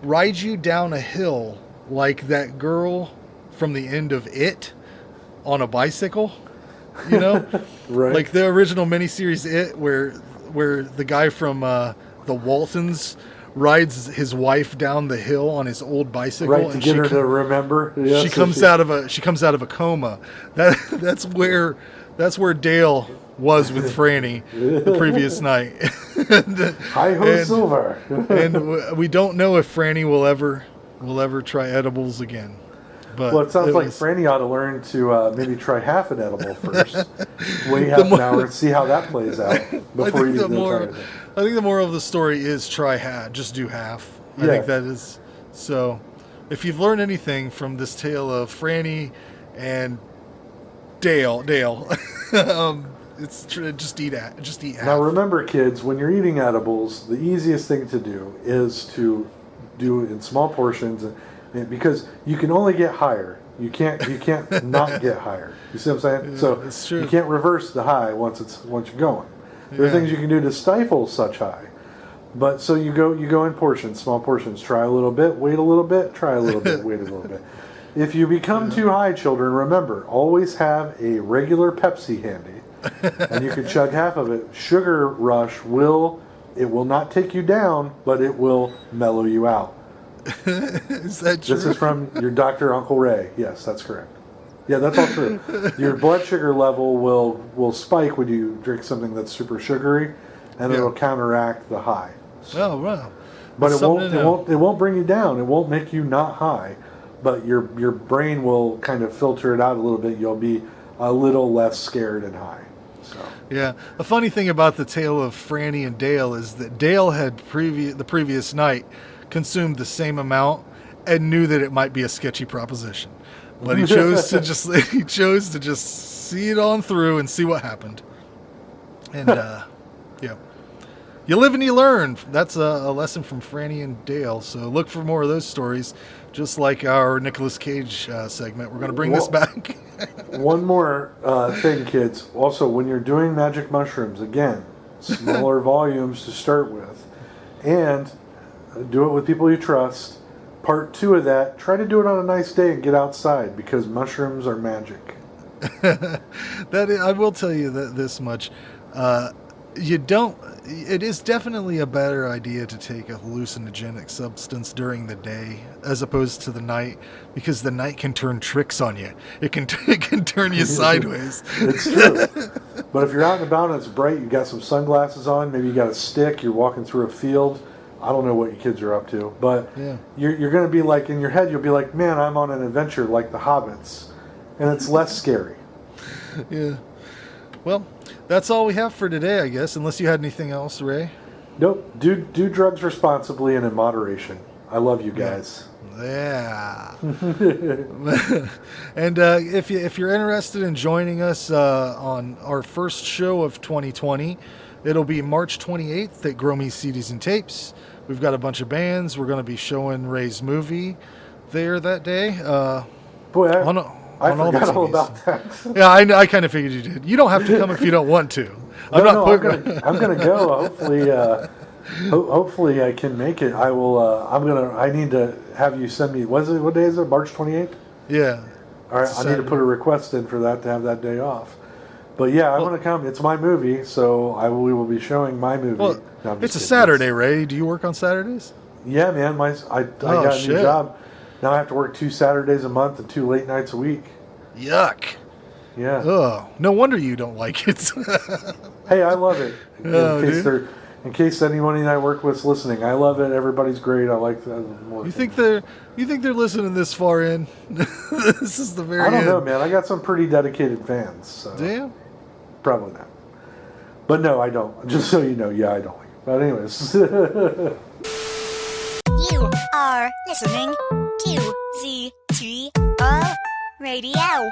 ride you down a hill like that girl from the end of It on a bicycle. You know? Right. Like the original miniseries It, where the guy from the Waltons rides his wife down the hill on his old bicycle, right, to get her to remember. She comes out of a coma. That's where Dale was with Franny the previous night. Hi-ho silver. And we don't know if Franny will ever try edibles again. But well, it sounds like Franny ought to learn to maybe try half an edible first. Wait half an hour and see how that plays out before you do the entire thing. I think the moral of the story is try half. Just do half. I think that is so. If you've learned anything from this tale of Franny and Dale, it's just eat half. Now remember, kids, when you're eating edibles, the easiest thing to do is to do it in small portions, because you can only get higher. You can't not get higher. You see what I'm saying? Yeah, so it's true. You can't reverse the high once you're going. There are things you can do to stifle such high. But so you go in portions, small portions. Try a little bit, wait a little bit, try a little bit, wait a little bit. If you become too high, children, remember, always have a regular Pepsi handy. And you can chug half of it. Sugar rush will not take you down, but it will mellow you out. Is that true? This is from your doctor, Uncle Ray. Yes, that's correct. Yeah, that's all true. Your blood sugar level will spike when you drink something that's super sugary, and it'll counteract the high. Oh wow! But it won't bring you down. It won't make you not high, but your brain will kind of filter it out a little bit. You'll be a little less scared and high. So. Yeah, a funny thing about the tale of Franny and Dale is that Dale had the previous night consumed the same amount and knew that it might be a sketchy proposition, but he chose to just see it on through and see what happened. And yeah. You live and you learn. That's a lesson from Franny and Dale. So look for more of those stories, just like our Nicolas Cage segment. We're going to bring this back. One more thing, kids. Also, when you're doing magic mushrooms, again, smaller volumes to start with, and do it with people you trust. Part 2 of that, try to do it on a nice day and get outside, because mushrooms are magic. I will tell you this much. It is definitely a better idea to take a hallucinogenic substance during the day as opposed to the night, because the night can turn tricks on you. It can turn you sideways. It's true. But if you're out and about and it's bright, you got some sunglasses on, maybe you got a stick, you're walking through a field. I don't know what you kids are up to, but you're going to be like, in your head, you'll be like, man, I'm on an adventure like the Hobbits. And it's less scary. Yeah. Well, that's all we have for today, I guess, unless you had anything else, Ray. Nope. Do drugs responsibly and in moderation. I love you guys. Yeah. And if you're interested in joining us on our first show of 2020, it'll be March 28th at Groamy CDs and Tapes. We've got a bunch of bands. We're going to be showing Ray's movie there that day. Boy, I forgot all about that. Yeah, I kind of figured you did. You don't have to come if you don't want to. I'm gonna go. Hopefully I can make it. I will. I need to have you send me. What day is it? March 28th. Yeah. All right. I need to put a request in for that to have that day off. But yeah, I'm gonna come. It's my movie, so we will be showing my movie. Well, it's a Saturday, Ray. Do you work on Saturdays? Yeah, man. I got a new job. Now I have to work 2 Saturdays a month and 2 late nights a week. Yuck. Yeah. Oh, no wonder you don't like it. Hey, I love it. In case anyone I work with is listening, I love it. Everybody's great. I like that more. You think they're listening this far in? This is the very end. I don't know, man. I got some pretty dedicated fans. So damn. Probably not. But no, I don't. Just so you know, yeah, I don't like it. But anyways. You are listening to ZTO Radio.